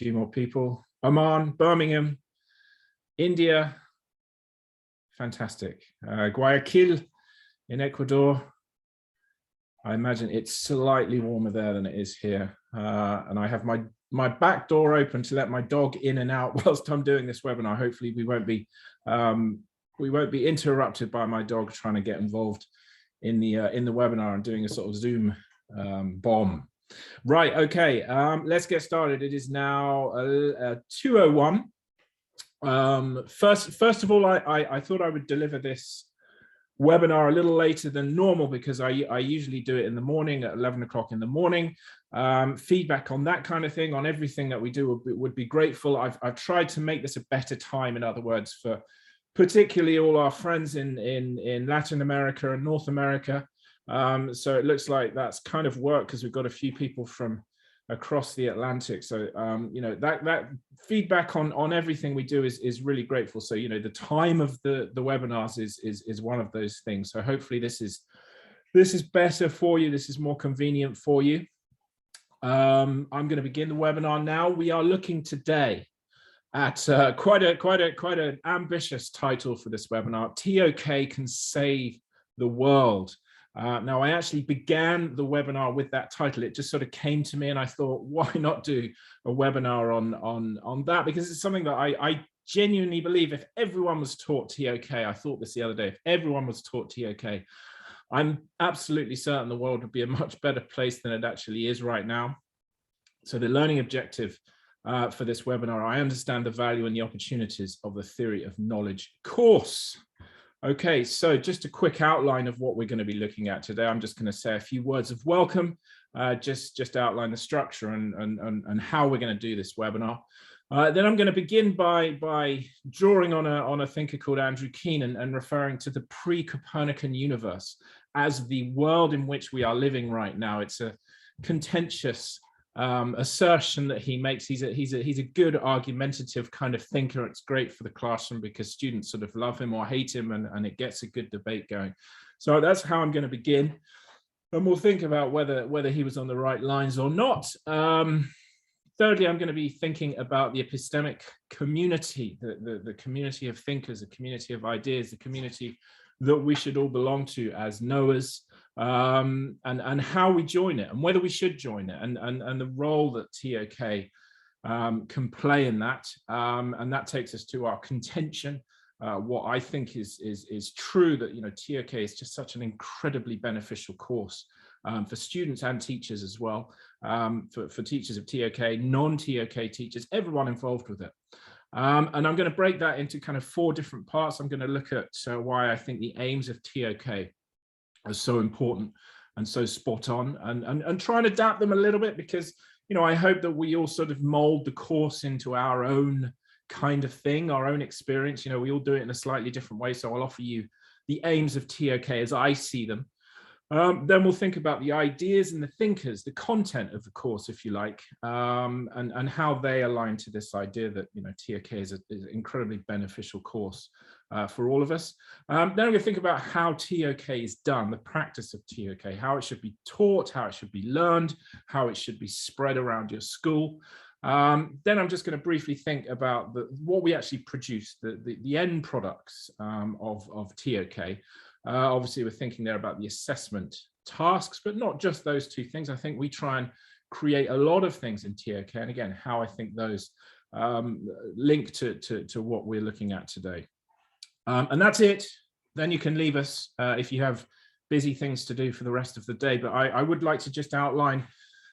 few more people. Oman, Birmingham, India, fantastic. Guayaquil in Ecuador. I imagine it's slightly warmer there than it is here. And I have my back door open to let my dog in and out whilst I'm doing this webinar. Hopefully we won't be interrupted by my dog trying to get involved in the webinar and doing a sort of Zoom bomb. Right, okay, let's get started. It is now 2:01. First of all, I thought I would deliver this webinar a little later than normal because I usually do it in the morning at 11 o'clock in the morning. Feedback on that kind of thing, on everything that we do would be grateful. I've tried to make this a better time, in other words, for particularly all our friends in Latin America and North America. So it looks like that's kind of worked because we've got a few people from across the Atlantic. So, you know, that feedback on everything we do is really grateful. So, you know, the time of the webinars is one of those things. So hopefully this is better for you. This is more convenient for you. I'm going to begin the webinar now. We are looking today at quite an ambitious title for this webinar. TOK can save the world. Now, I actually began the webinar with that title. It just sort of came to me and I thought, why not do a webinar on that? Because it's something that I genuinely believe if everyone was taught TOK, I thought this the other day, if everyone was taught TOK, I'm absolutely certain the world would be a much better place than it actually is right now. So the learning objective for this webinar, I understand the value and the opportunities of the theory of knowledge course. Okay, so just a quick outline of what we're going to be looking at today. I'm just going to say a few words of welcome, just outline the structure and how we're going to do this webinar. Then I'm going to begin by drawing on a thinker called Andrew Keenan and referring to the pre-Copernican universe as the world in which we are living right now. It's a contentious assertion that he makes. He's a good argumentative kind of thinker. It's great for the classroom because students sort of love him or hate him, and it gets a good debate going. So that's how I'm going to begin, and we'll think about whether he was on the right lines or not. Thirdly, I'm going to be thinking about the epistemic community, the community of thinkers, the community of ideas, the community that we should all belong to as knowers, and how we join it and whether we should join it, and the role that TOK can play in that. And that takes us to our contention. What I think is true, that, you know, TOK is just such an incredibly beneficial course for students and teachers as well, for teachers of TOK, non-TOK teachers, everyone involved with it. And I'm going to break that into kind of 4 different parts. I'm going to look at why I think the aims of TOK are so important and so spot on, and try and adapt them a little bit, because, you know, I hope that we all sort of mold the course into our own kind of thing, our own experience. You know, we all do it in a slightly different way. So I'll offer you the aims of TOK as I see them. Then we'll think about the ideas and the thinkers, the content of the course, if you like, and how they align to this idea that, you know, TOK is an incredibly beneficial course for all of us. Then we're going to think about how TOK is done, the practice of TOK, how it should be taught, how it should be learned, how it should be spread around your school. Then I'm just going to briefly think about what we actually produce, the end products of TOK. Obviously, we're thinking there about the assessment tasks, but not just those 2 things. I think we try and create a lot of things in TOK, and again, how I think those link to what we're looking at today. And that's it. Then you can leave us if you have busy things to do for the rest of the day. But I would like to just outline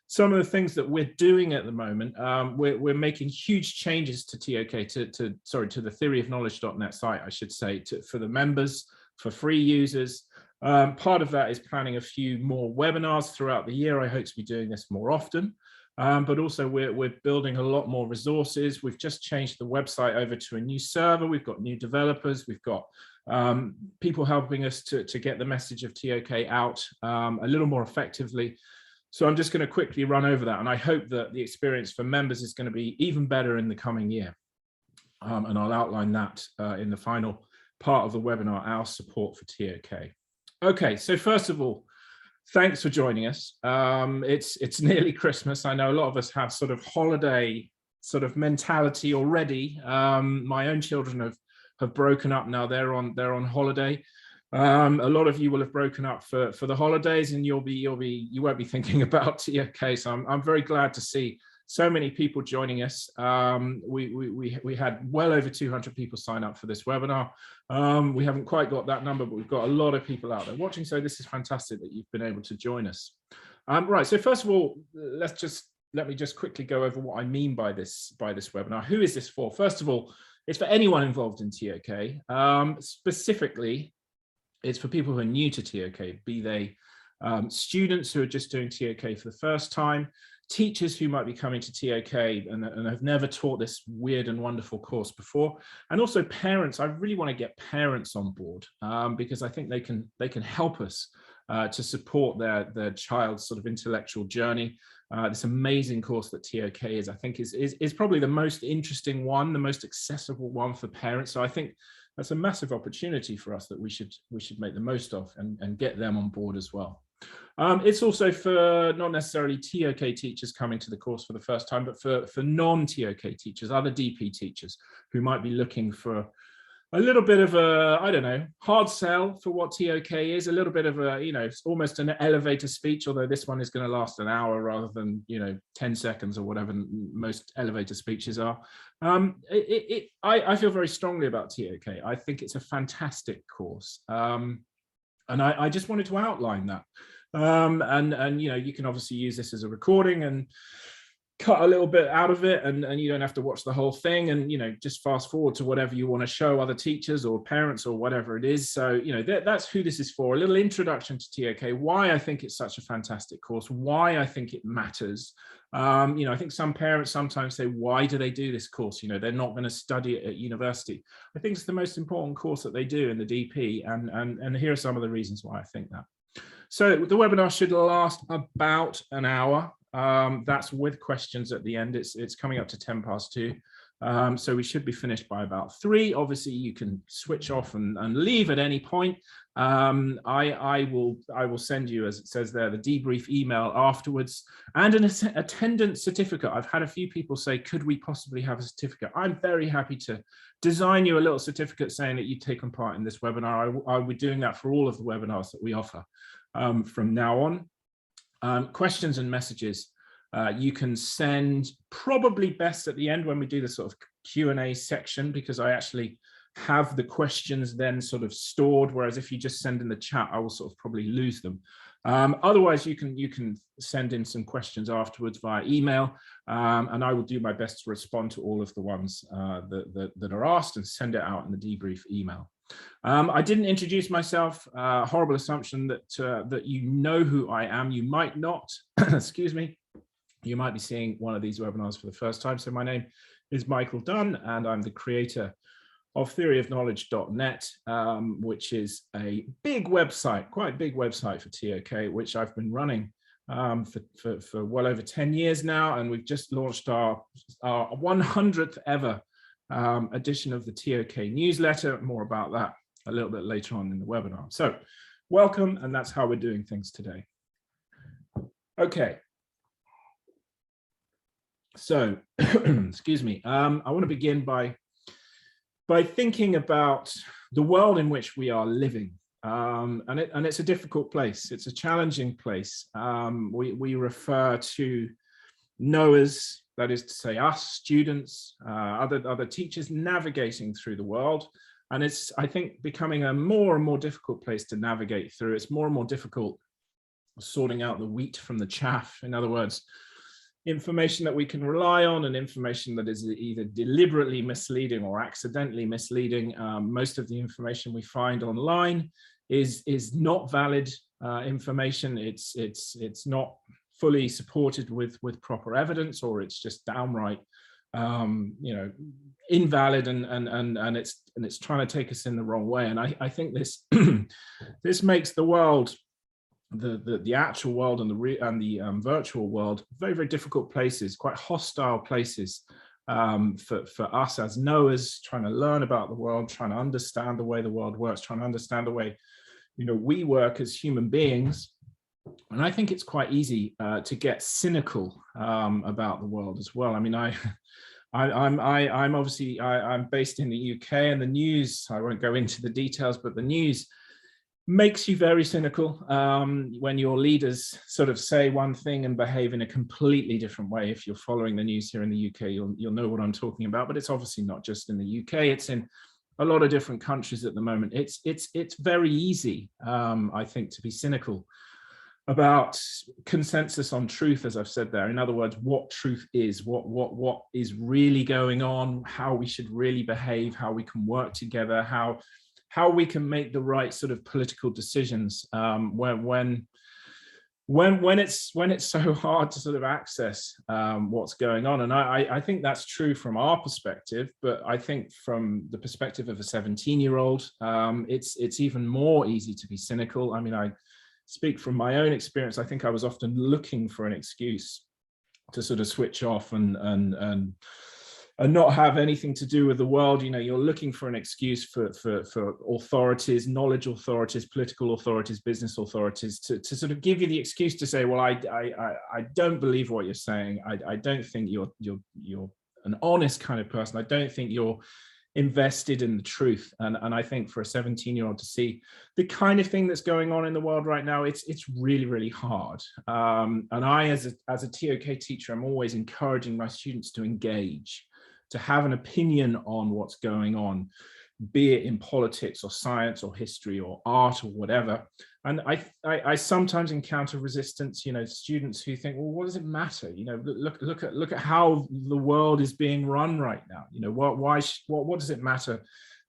some of the things that we're doing at the moment. We're making huge changes to TOK, to the theoryofknowledge.net site, I should say, for the members, for free users. Part of that is planning a few more webinars throughout the year. I hope to be doing this more often, but also we're building a lot more resources. We've just changed the website over to a new server. We've got new developers. We've got people helping us to get the message of TOK out a little more effectively. So I'm just going to quickly run over that, and I hope that the experience for members is going to be even better in the coming year. And I'll outline that in the final part of the webinar, our support for TOK. Okay, so first of all, thanks for joining us. It's nearly Christmas. I know a lot of us have sort of holiday sort of mentality already. My own children have broken up now. They're on holiday. A lot of you will have broken up for the holidays, and you won't be thinking about TOK. So I'm very glad to see so many people joining us. We had well over 200 people sign up for this webinar. We haven't quite got that number, but we've got a lot of people out there watching. So this is fantastic that you've been able to join us. Right. So first of all, let me just quickly go over what I mean by this webinar. Who is this for? First of all, it's for anyone involved in TOK. Specifically, it's for people who are new to TOK, be they students who are just doing TOK for the first time, teachers who might be coming to TOK and have never taught this weird and wonderful course before, and also parents. I really want to get parents on board because I think they can help us to support their child's sort of intellectual journey. This amazing course that TOK is, I think, is probably the most interesting one, the most accessible one for parents. So I think that's a massive opportunity for us that we should make the most of and get them on board as well. It's also for not necessarily TOK teachers coming to the course for the first time, but for non-TOK teachers, other DP teachers who might be looking for a little bit of a, I don't know, hard sell for what TOK is, a little bit of a, it's almost an elevator speech, although this one is going to last an hour rather than, 10 seconds or whatever most elevator speeches are. I feel very strongly about TOK. I think it's a fantastic course. And I just wanted to outline that. And you can obviously use this as a recording and cut a little bit out of it, and you don't have to watch the whole thing, and just fast forward to whatever you want to show other teachers or parents or whatever it is. So that's who this is for. A little introduction to TOK, why I think it's such a fantastic course, why I think it matters. I think some parents sometimes say, why do they do this course? They're not going to study it at university. I think it's the most important course that they do in the DP, and here are some of the reasons why I think that. So the webinar should last about an hour. That's with questions at the end. It's coming up to 2:10. So we should be finished by about 3. Obviously, you can switch off and leave at any point. I will send you, as it says there, the debrief email afterwards and an attendance certificate. I've had a few people say, could we possibly have a certificate? I'm very happy to design you a little certificate saying that you've taken part in this webinar. I'll be doing that for all of the webinars that we offer from now on. Questions and messages you can send probably best at the end when we do the sort of Q&A section, because I actually have the questions then sort of stored, whereas if you just send in the chat, I will sort of probably lose them. Otherwise, you can send in some questions afterwards via email, and I will do my best to respond to all of the ones that are asked and send it out in the debrief email. I didn't introduce myself. Horrible assumption that you know who I am. You might not. Excuse me. You might be seeing one of these webinars for the first time. So my name is Michael Dunn, and I'm the creator of theoryofknowledge.net, which is a big website, quite big website for TOK, which I've been running for well over 10 years now. And we've just launched our 100th ever edition of the TOK newsletter. More about that a little bit later on in the webinar. So welcome, and that's how we're doing things today. Okay. So, excuse me, I want to begin by thinking about the world in which we are living. And it's a difficult place. It's a challenging place. We refer to knowers, that is to say us, students, other teachers navigating through the world. And it's, I think, becoming a more and more difficult place to navigate through. It's more and more difficult sorting out the wheat from the chaff. In other words, information that we can rely on and information that is either deliberately misleading or accidentally misleading. Most of the information we find online is not valid information. It's not fully supported with proper evidence, or it's just downright invalid, and it's trying to take us in the wrong way. And I think this this makes the world, the actual world and the virtual world, very, very difficult places, quite hostile places for us as knowers, trying to learn about the world, trying to understand the way the world works, trying to understand the way we work as human beings. And I think it's quite easy to get cynical about the world as well. I mean, I'm obviously I'm based in the UK, and the news, I won't go into the details, but the news makes you very cynical when your leaders sort of say one thing and behave in a completely different way. If you're following the news here in the UK, you'll know what I'm talking about. But it's obviously not just in the UK; it's in a lot of different countries at the moment. It's very easy, I think, to be cynical about consensus on truth, as I've said there. In other words, what truth is, what is really going on, how we should really behave, how we can work together, how we can make the right sort of political decisions when it's so hard to sort of access what's going on. And I think that's true from our perspective, but I think from the perspective of a 17-year-old, it's even more easy to be cynical. I mean, I speak from my own experience. I think I was often looking for an excuse to sort of switch off and not have anything to do with the world. You know, you're looking for an excuse for authorities, knowledge authorities, political authorities, business authorities to sort of give you the excuse to say, well, I don't believe what you're saying. I don't think you're an honest kind of person. I don't think you're invested in the truth. And I think for a 17-year-old to see the kind of thing that's going on in the world right now, it's really, really hard. And I, as a TOK teacher, I'm always encouraging my students to engage, to have an opinion on what's going on, be it in politics or science or history or art or whatever. And I sometimes encounter resistance, you know, students who think, well, what does it matter? You know, look at how the world is being run right now. You know, what does it matter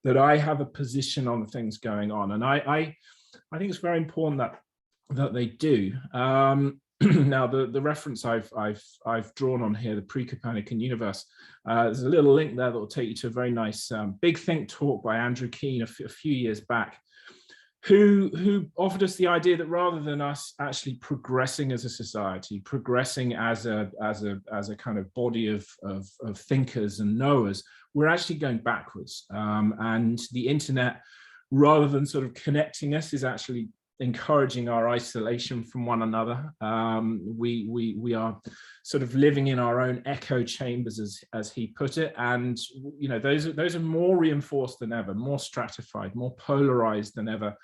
that I have a position on things going on? And I think it's very important that they do. Now, the reference I've drawn on here, the pre-Copernican universe, there's a little link there that will take you to a very nice big think talk by Andrew Keen a few years back, who offered us the idea that rather than us actually progressing as a society, progressing as a kind of body of thinkers and knowers, we're actually going backwards. And the internet, rather than sort of connecting us, is actually encouraging our isolation from one another. We are sort of living in our own echo chambers, as he put it, and you know, those are more reinforced than ever, more stratified, more polarized than ever.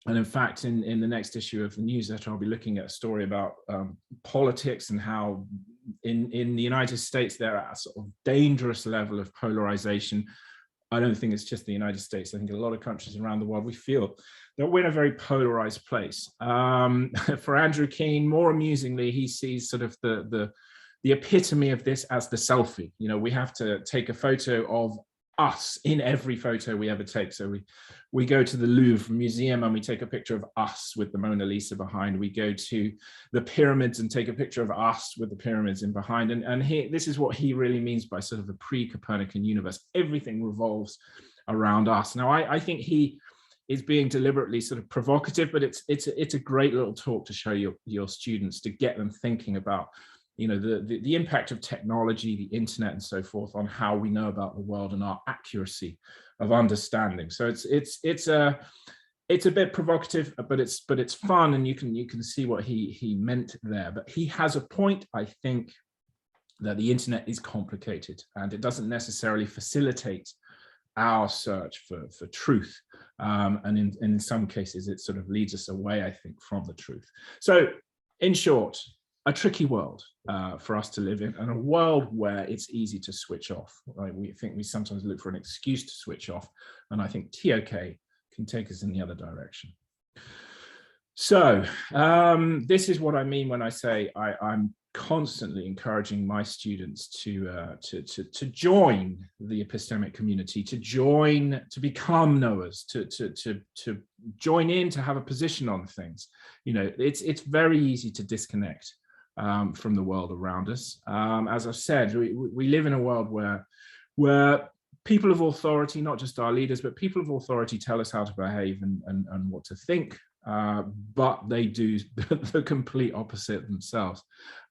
And in fact, in the next issue of the newsletter, I'll be looking at a story about politics and how in the United States they're at a sort of dangerous level of polarization. I don't think it's just the United States. I think a lot of countries around the world, we feel that we're in a very polarized place. For Andrew Keen, more amusingly, he sees sort of the epitome of this as the selfie. You know, we have to take a photo of us in every photo we ever take. So we go to the Louvre Museum and we take a picture of us with the Mona Lisa behind. We go to the pyramids and take a picture of us with the pyramids in behind. And this is what he really means by sort of the pre-Copernican universe. Everything revolves around us. Now, I think he is being deliberately sort of provocative, but it's a great little talk to show your students, to get them thinking about, you know, the impact of technology, the internet and so forth on how we know about the world and our accuracy of understanding. So it's a bit provocative, but it's fun, and you can see what he meant there. But he has a point, I think, that the internet is complicated and it doesn't necessarily facilitate our search for truth. And in some cases, it sort of leads us away, I think, from the truth. So in short, a tricky world for us to live in, and a world where it's easy to switch off. Right? We think we sometimes look for an excuse to switch off, and I think TOK can take us in the other direction. So this is what I mean when I say I'm constantly encouraging my students to join the epistemic community, to become knowers, to join in, to have a position on things. You know, it's very easy to disconnect from the world around us. As I've said, we live in a world where people of authority, not just our leaders, but people of authority tell us how to behave and what to think. But they do the complete opposite themselves.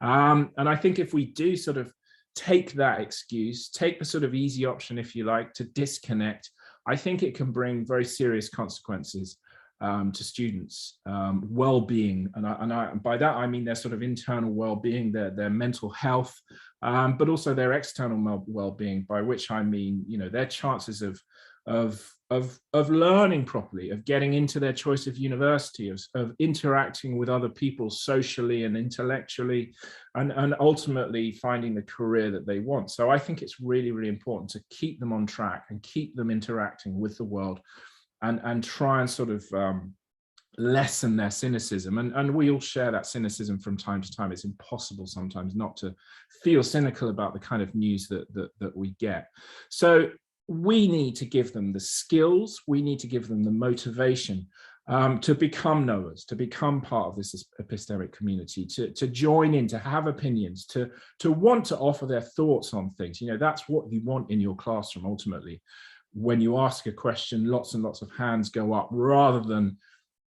And I think if we do sort of take that excuse, take the sort of easy option, if you like, to disconnect, I think it can bring very serious consequences to students, well-being, and by that I mean their sort of internal well-being, their mental health, but also their external well-being, by which I mean, you know, their chances of learning properly, of getting into their choice of university, of interacting with other people socially and intellectually, and ultimately finding the career that they want. So I think it's really, really important to keep them on track and keep them interacting with the world, and try and sort of lessen their cynicism. And we all share that cynicism from time to time. It's impossible sometimes not to feel cynical about the kind of news that we get. So we need to give them the skills, we need to give them the motivation to become knowers, to become part of this epistemic community, to join in, to have opinions, to want to offer their thoughts on things. You know, that's what you want in your classroom ultimately. When you ask a question, lots and lots of hands go up, rather than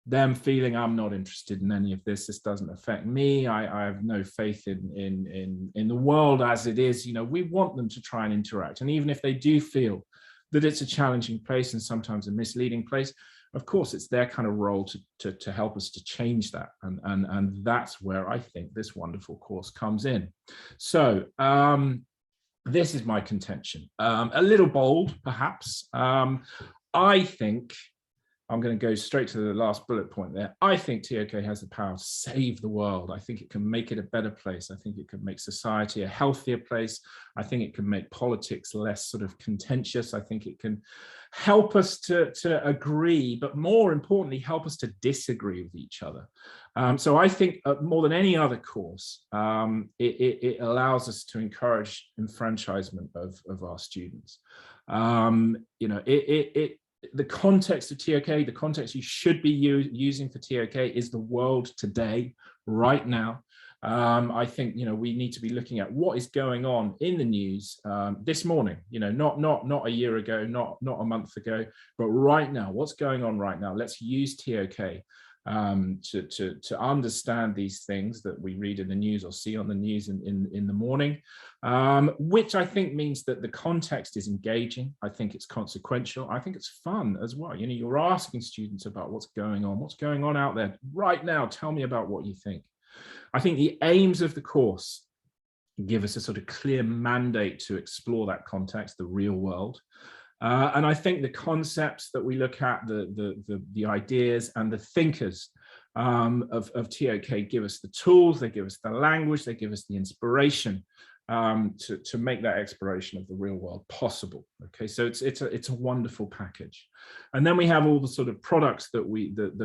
them feeling, I'm not interested in any of this, this doesn't affect me, I have no faith in the world as it is. You know, we want them to try and interact. And even if they do feel that it's a challenging place and sometimes a misleading place, of course, it's their kind of role to help us to change that. And that's where I think this wonderful course comes in. So this is my contention. A little bold, perhaps. I think I'm going to go straight to the last bullet point there. I think TOK has the power to save the world. I think it can make it a better place. I think it can make society a healthier place. I think it can make politics less sort of contentious. I think it can help us to agree, but more importantly, help us to disagree with each other. So I think more than any other course, it allows us to encourage enfranchisement of our students. You know, the context of TOK, the context you should be using for TOK is the world today, right now. I think, you know, we need to be looking at what is going on in the news this morning, you know, not a year ago, not a month ago, but right now, what's going on right now. Let's use TOK to understand these things that we read in the news or see on the news in the morning, which I think means that the context is engaging. I think it's consequential. I think it's fun as well. You know, you're asking students about what's going on out there right now. Tell me about what you think. I think the aims of the course give us a sort of clear mandate to explore that context, the real world. And I think the concepts that we look at, the ideas and the thinkers of TOK give us the tools, they give us the language, they give us the inspiration to make that exploration of the real world possible. Okay, so it's a wonderful package. And then we have all the sort of products that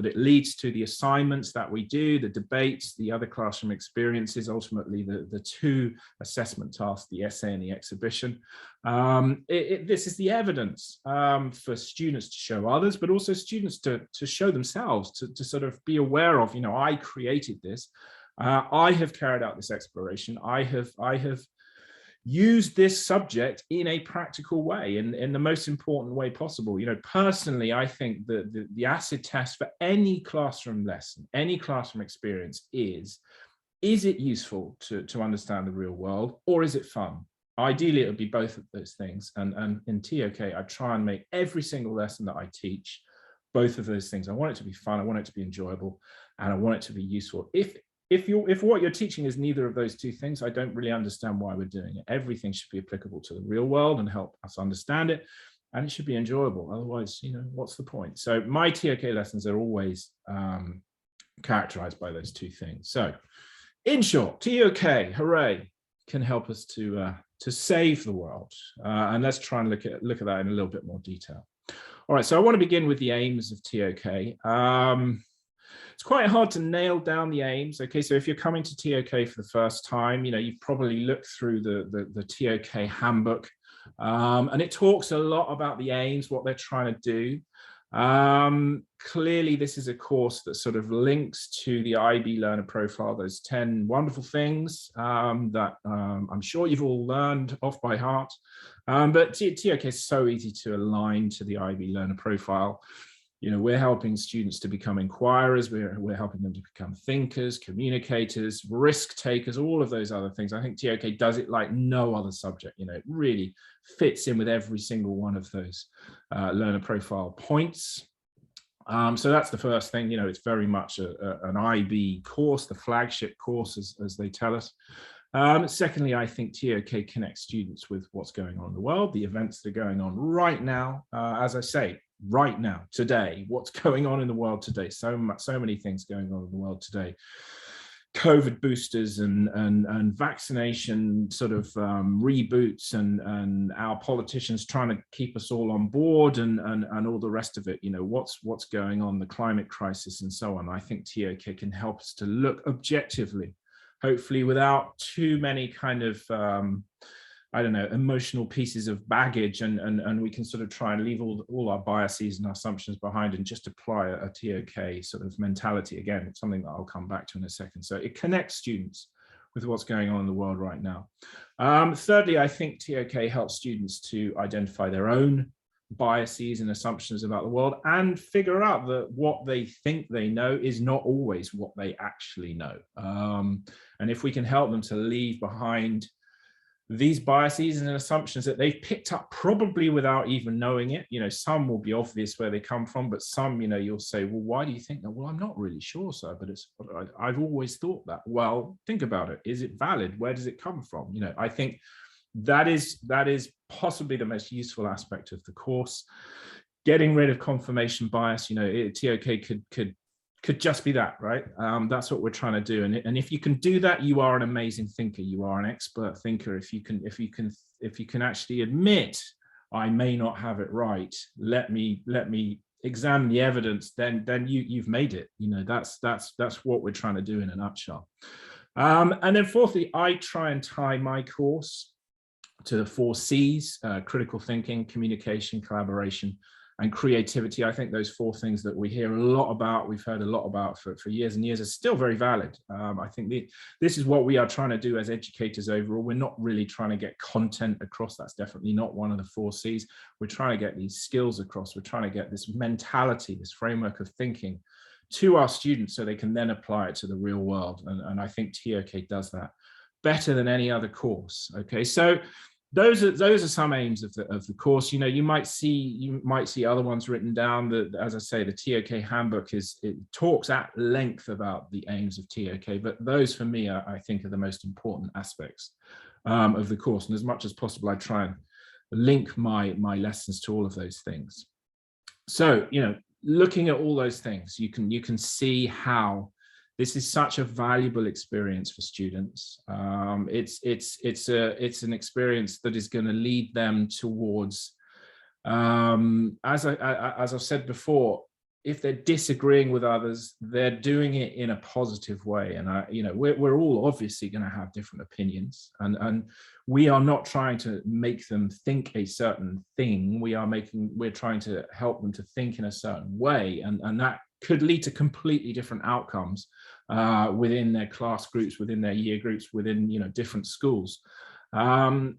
it leads to, the assignments that we do, the debates, the other classroom experiences, ultimately the two assessment tasks, the essay and the exhibition. This is the evidence for students to show others, but also students to show themselves, to sort of be aware of, you know, I created this. I have carried out this exploration. I have used this subject in a practical way, in the most important way possible. You know, personally, I think that the acid test for any classroom lesson, any classroom experience is it useful to understand the real world, or is it fun? Ideally, it would be both of those things. And in TOK, I try and make every single lesson that I teach both of those things. I want it to be fun, I want it to be enjoyable, and I want it to be useful. If what you're teaching is neither of those two things, I don't really understand why we're doing it. Everything should be applicable to the real world and help us understand it, and it should be enjoyable. Otherwise, you know, what's the point? So my TOK lessons are always characterized by those two things. So in short, TOK, hooray, can help us to save the world. And let's try and look at that in a little bit more detail. All right, so I want to begin with the aims of TOK. It's quite hard to nail down the aims. Okay, so if you're coming to TOK for the first time, you know, you've probably looked through the TOK handbook, and it talks a lot about the aims, what they're trying to do. Clearly, this is a course that sort of links to the IB learner profile, those 10 wonderful things that I'm sure you've all learned off by heart. But TOK is so easy to align to the IB learner profile. You know, we're helping students to become inquirers, we're helping them to become thinkers, communicators, risk takers, all of those other things. I think TOK does it like no other subject. You know, it really fits in with every single one of those learner profile points. So that's the first thing. It's very much an IB course, the flagship course, as they tell us. Secondly, I think TOK connects students with what's going on in the world, the events that are going on right now. As I say, right now, today, what's going on in the world today? So many things going on in the world today. COVID boosters and vaccination sort of reboots and our politicians trying to keep us all on board and all the rest of it. What's going on, the climate crisis and so on. I think TOK can help us to look objectively, hopefully without too many kind of I don't know, emotional pieces of baggage, and we can sort of try and leave all our biases and assumptions behind and just apply a TOK sort of mentality. Again, it's something that I'll come back to in a second. So it connects students with what's going on in the world right now. Thirdly, I think TOK helps students to identify their own biases and assumptions about the world and figure out that what they think they know is not always what they actually know. And if we can help them to leave behind these biases and assumptions that they've picked up probably without even knowing it, some will be obvious where they come from, but some, you'll say, well, why do you think that? Well, I'm not really sure, sir, but I've always thought that. Well, think about it. Is it valid? Where does it come from? I think that is possibly the most useful aspect of the course. Getting rid of confirmation bias, TOK could just be that, right? That's what we're trying to do. And if you can do that, you are an amazing thinker. You are an expert thinker. If you can actually admit, I may not have it right, let me examine the evidence, then you've made it. That's what we're trying to do in a nutshell. And then fourthly, I try and tie my course to the 4 C's: critical thinking, communication, collaboration, and creativity. I think those 4 things that we hear a lot about, we've heard a lot about for years and years, are still very valid. I think this is what we are trying to do as educators overall. We're not really trying to get content across. That's definitely not one of the 4 C's. We're trying to get these skills across. We're trying to get this mentality, this framework of thinking to our students so they can then apply it to the real world. And I think TOK does that better than any other course. Okay, so those are some aims of the course. You might see other ones written down. That, as I say, the TOK handbook it talks at length about the aims of TOK, but those for me I think are the most important aspects of the course. And as much as possible, I try and link my lessons to all of those things. So looking at all those things, you can see how this is such a valuable experience for students. It's an experience that is going to lead them towards, as I've said before, if they're disagreeing with others, they're doing it in a positive way. And we're all obviously going to have different opinions, and we are not trying to make them think a certain thing. We're trying to help them to think in a certain way, and that could lead to completely different outcomes within their class groups, within their year groups, within different schools. And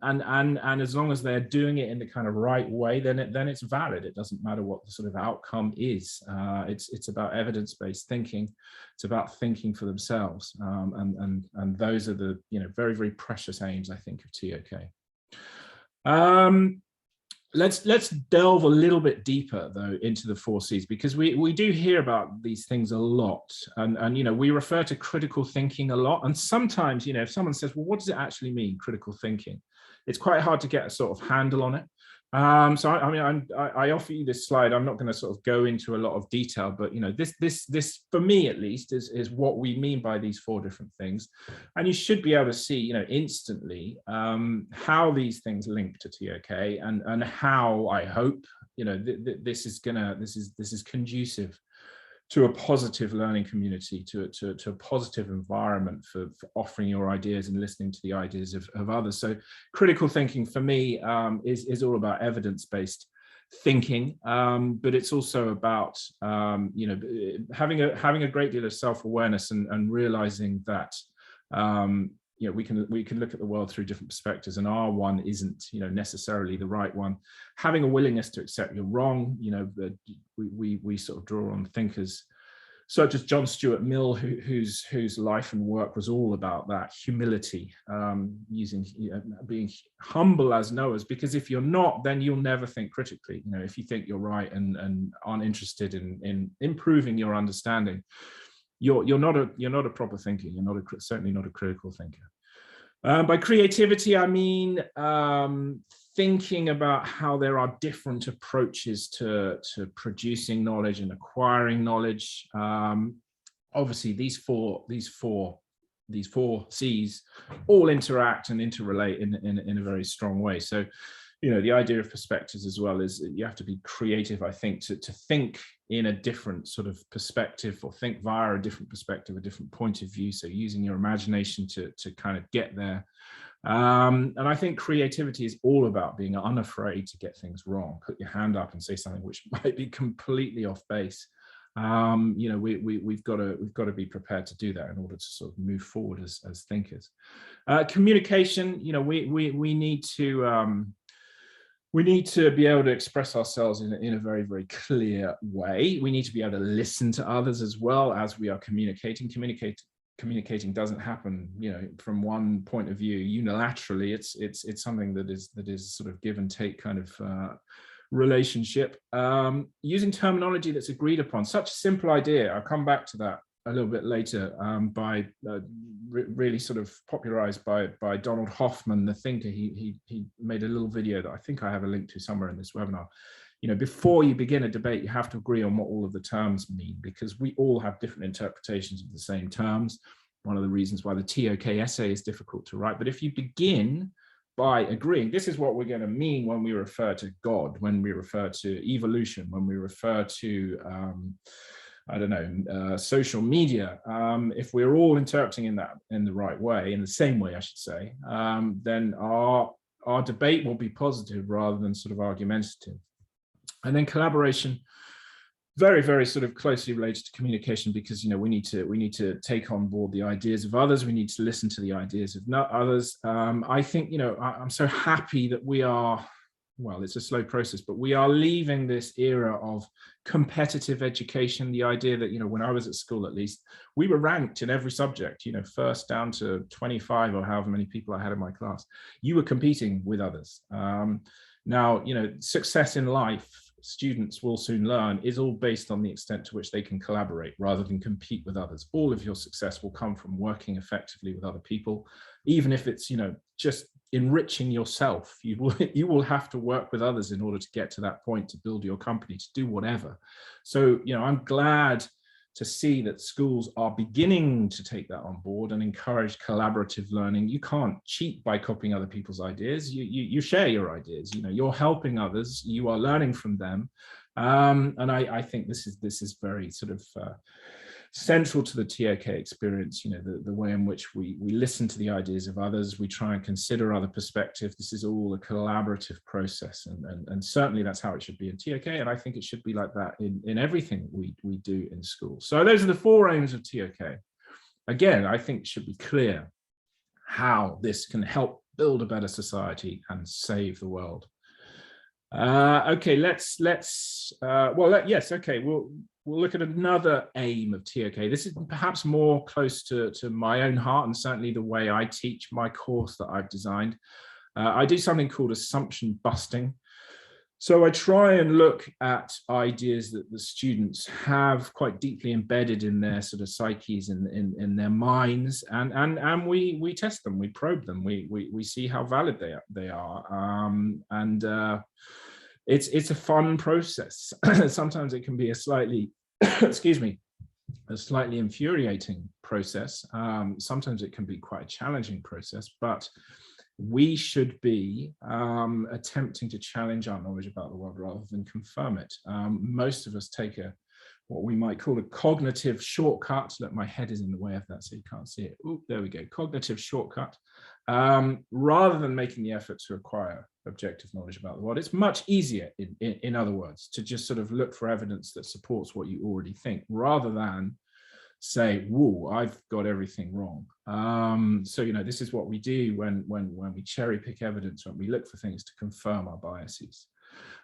as long as they're doing it in the kind of right way, then it's valid. It doesn't matter what the sort of outcome is. It's about evidence-based thinking. It's about thinking for themselves, and those are the very, very precious aims, I think, of TOK. Let's delve a little bit deeper though into the 4 C's, because we do hear about these things a lot, and we refer to critical thinking a lot, and sometimes if someone says, well, what does it actually mean, critical thinking? It's quite hard to get a sort of handle on it. So I offer you this slide. I'm not going to sort of go into a lot of detail, but this for me at least is what we mean by these 4 different things, and you should be able to see instantly how these things link to TOK, and how I hope this is conducive to a positive learning community, to a positive environment for offering your ideas and listening to the ideas of others. So critical thinking for me is all about evidence-based thinking, but it's also about having a great deal of self-awareness and realizing that we can look at the world through different perspectives, and our one isn't necessarily the right one. Having a willingness to accept you're wrong. We sort of draw on thinkers such as John Stuart Mill, whose life and work was all about that humility, being humble as knowers, because if you're not, then you'll never think critically. If you think you're right and aren't interested in improving your understanding, you're not a proper thinker. You're certainly not a critical thinker. By creativity, I mean thinking about how there are different approaches to producing knowledge and acquiring knowledge. Obviously, these four C's all interact and interrelate in a very strong way. So, the idea of perspectives as well is you have to be creative, I think, to think in a different sort of perspective, or think via a different perspective, a different point of view. So using your imagination to kind of get there. And I think creativity is all about being unafraid to get things wrong. Put your hand up and say something which might be completely off base. We've got to be prepared to do that in order to sort of move forward as thinkers. Communication, we need to be able to express ourselves in a very, very clear way. We need to be able to listen to others as well as we are communicating. Communicating doesn't happen, from one point of view unilaterally. It's something that is sort of give and take kind of relationship. Using terminology that's agreed upon, such a simple idea. I'll come back to that a little bit later, by really sort of popularized by Donald Hoffman, the thinker. He made a little video that I think I have a link to somewhere in this webinar. Before you begin a debate, you have to agree on what all of the terms mean, because we all have different interpretations of the same terms. One of the reasons why the TOK essay is difficult to write. But if you begin by agreeing, this is what we're going to mean when we refer to God, when we refer to evolution, when we refer to social media. If we're all interpreting in the right way, in the same way, I should say, then our debate will be positive rather than sort of argumentative. And then collaboration, very, very sort of closely related to communication, because we need to take on board the ideas of others. We need to listen to the ideas of others. I think I'm so happy that we are. Well, it's a slow process, but we are leaving this era of competitive education. The idea that, when I was at school, at least, we were ranked in every subject, first down to 25 or however many people I had in my class. You were competing with others. Now, success in life, students will soon learn, is all based on the extent to which they can collaborate rather than compete with others. All of your success will come from working effectively with other people, even if it's, just enriching yourself. You will have to work with others in order to get to that point, to build your company, to do whatever. So, I'm glad to see that schools are beginning to take that on board and encourage collaborative learning. You can't cheat by copying other people's ideas. You share your ideas. You're helping others. You are learning from them, and I think this is very sort of central to the TOK experience. The way in which we listen to the ideas of others, we try and consider other perspectives. This is all a collaborative process, and certainly that's how it should be in TOK, and I think it should be like that in everything we do in school. So those are the 4 aims of TOK. Again, I think it should be clear how this can help build a better society and save the world. Okay, we'll look at another aim of TOK. This is perhaps more close to my own heart, and certainly the way I teach my course that I've designed. I do something called assumption busting. So I try and look at ideas that the students have quite deeply embedded in their sort of psyches and in their minds, and we test them, we probe them, we see how valid they are. It's a fun process. Sometimes it can be a slightly, excuse me, a slightly infuriating process. Sometimes it can be quite a challenging process, but we should be attempting to challenge our knowledge about the world rather than confirm it. Most of us take what we might call a cognitive shortcut. Look, my head is in the way of that, so you can't see it. Oh, there we go, cognitive shortcut. Rather than making the effort to acquire objective knowledge about the world. It's much easier, in other words, to just sort of look for evidence that supports what you already think, rather than say, whoa, I've got everything wrong. So, this is what we do when we cherry pick evidence, when we look for things to confirm our biases.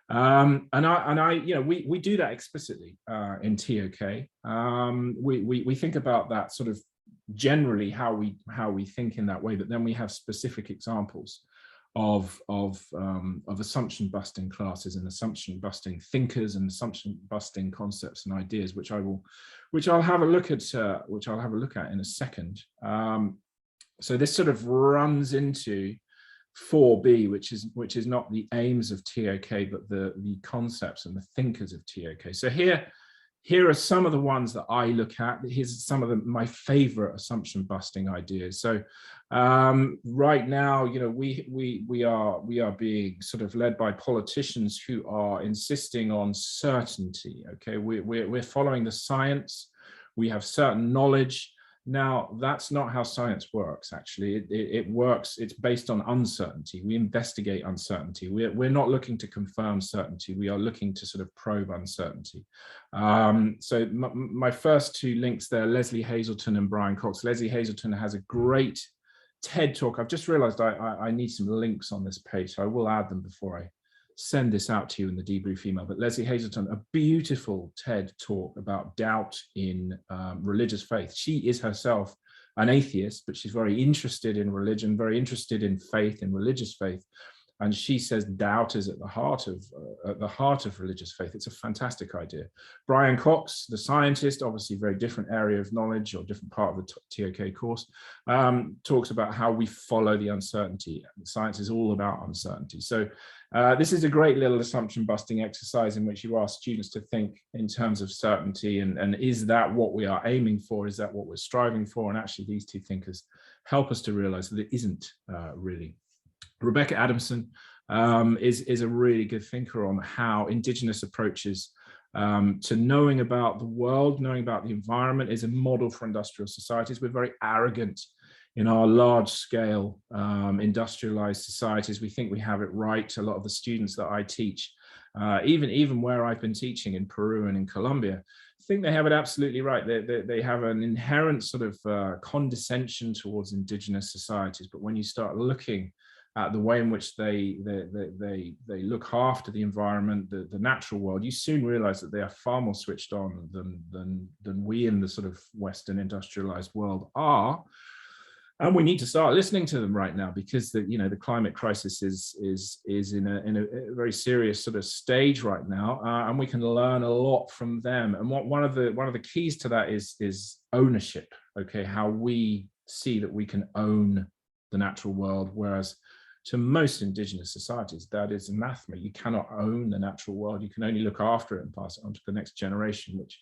And I, you know, we do that explicitly in TOK. We think about that sort of generally how we think in that way, but then we have specific examples of assumption busting classes and assumption busting thinkers and assumption busting concepts and ideas, which I'll have a look at in a second. So this sort of runs into 4B, which is not the aims of TOK, but the concepts and the thinkers of TOK. So here are some of the ones that I look at. Here's some of my favorite assumption busting ideas. So right now, you know, we are being sort of led by politicians who are insisting on certainty. Okay, we're following the science. We have certain knowledge. Now, that's not how science works, actually. It works, it's based on uncertainty. We investigate uncertainty. We're not looking to confirm certainty. We are looking to sort of probe uncertainty. So my first two links there, Leslie Hazelton and Brian Cox. Leslie Hazelton has a great TED talk. I've just realized I need some links on this page, so I will add them before I send this out to you in the debrief email. But Leslie Hazelton, a beautiful TED talk about doubt in religious faith. She is herself an atheist, but she's very interested in religion, very interested in faith, in religious faith. And she says doubt is at the heart of religious faith. It's a fantastic idea. Brian Cox, the scientist, obviously very different area of knowledge or different part of the TOK course, talks about how we follow the uncertainty. Science is all about uncertainty. So this is a great little assumption busting exercise in which you ask students to think in terms of certainty, and is that what we are aiming for? Is that what we're striving for? And actually these two thinkers help us to realize that it isn't really. Rebecca Adamson is a really good thinker on how Indigenous approaches to knowing about the world, knowing about the environment, is a model for industrial societies. We're very arrogant in our large-scale industrialized societies. We think we have it right. A lot of the students that I teach, even where I've been teaching in Peru and in Colombia, think they have it absolutely right. They have an inherent sort of condescension towards Indigenous societies, but when you start looking at the way in which they look after the environment, the natural world, you soon realize that they are far more switched on than we in the sort of Western industrialized world are. And we need to start listening to them right now, because the climate crisis is in a very serious sort of stage right now, and we can learn a lot from them. And one of the keys to that is ownership. Okay, how we see that we can own the natural world, whereas to most Indigenous societies, that is anathema. You cannot own the natural world. You can only look after it and pass it on to the next generation, which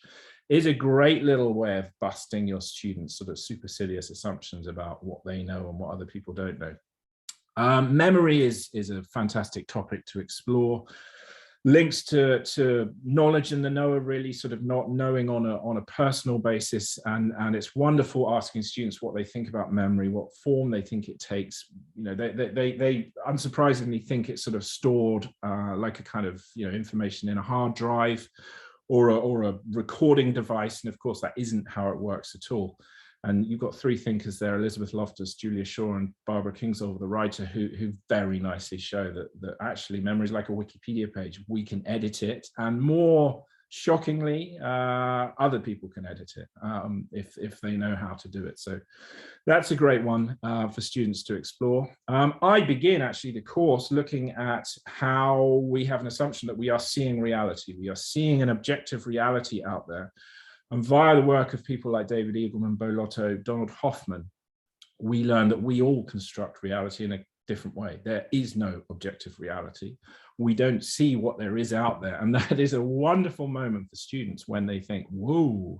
is a great little way of busting your students' sort of supercilious assumptions about what they know and what other people don't know. Memory is a fantastic topic to explore. Links to knowledge and the knower, really sort of not knowing on a personal basis, and it's wonderful asking students what they think about memory, what form they think it takes. They unsurprisingly think it's sort of stored like a kind of information in a hard drive or a recording device, and of course that isn't how it works at all. And you've got three thinkers there, Elizabeth Loftus, Julia Shaw, and Barbara Kingsolver, the writer, who very nicely show that actually memory is like a Wikipedia page. We can edit it, and more shockingly, other people can edit it if they know how to do it. So that's a great one for students to explore. I begin actually the course looking at how we have an assumption that we are seeing reality. We are seeing an objective reality out there. And via the work of people like David Eagleman, Bo Lotto, Donald Hoffman, we learn that we all construct reality in a different way. There is no objective reality. We don't see what there is out there. And that is a wonderful moment for students when they think, whoa,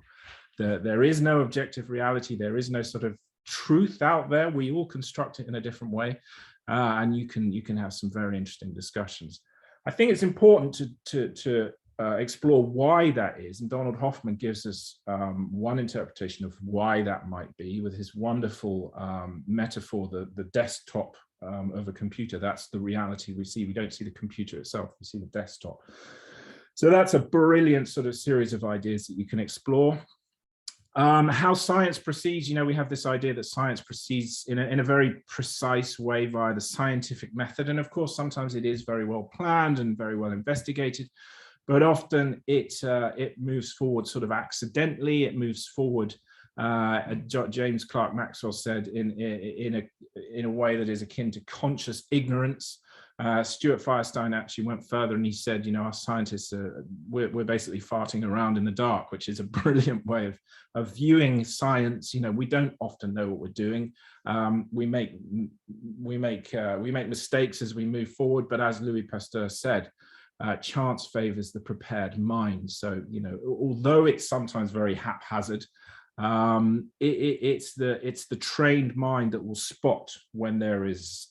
there is no objective reality. There is no sort of truth out there. We all construct it in a different way. And you can have some very interesting discussions. I think it's important to explore why that is, and Donald Hoffman gives us one interpretation of why that might be with his wonderful metaphor, the desktop of a computer. That's the reality we see. We don't see the computer itself, we see the desktop. So that's a brilliant sort of series of ideas that you can explore. How science proceeds, we have this idea that science proceeds in a very precise way via the scientific method. And of course, sometimes it is very well planned and very well investigated, but often it moves forward sort of accidentally. It moves forward, James Clerk Maxwell said, in a way that is akin to conscious ignorance. Stuart Firestein actually went further and he said, our scientists, we're basically farting around in the dark, which is a brilliant way of viewing science. We don't often know what we're doing. We make mistakes as we move forward, but as Louis Pasteur said, chance favors the prepared mind. So, although it's sometimes very haphazard, it's the trained mind that will spot when there is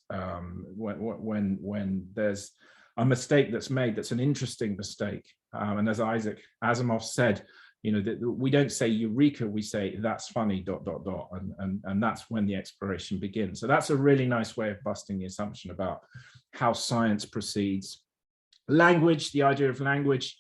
when there's a mistake that's made that's an interesting mistake. And as Isaac Asimov said, that we don't say eureka, we say that's funny ... and that's when the exploration begins. So that's a really nice way of busting the assumption about how science proceeds. Language, the idea of language.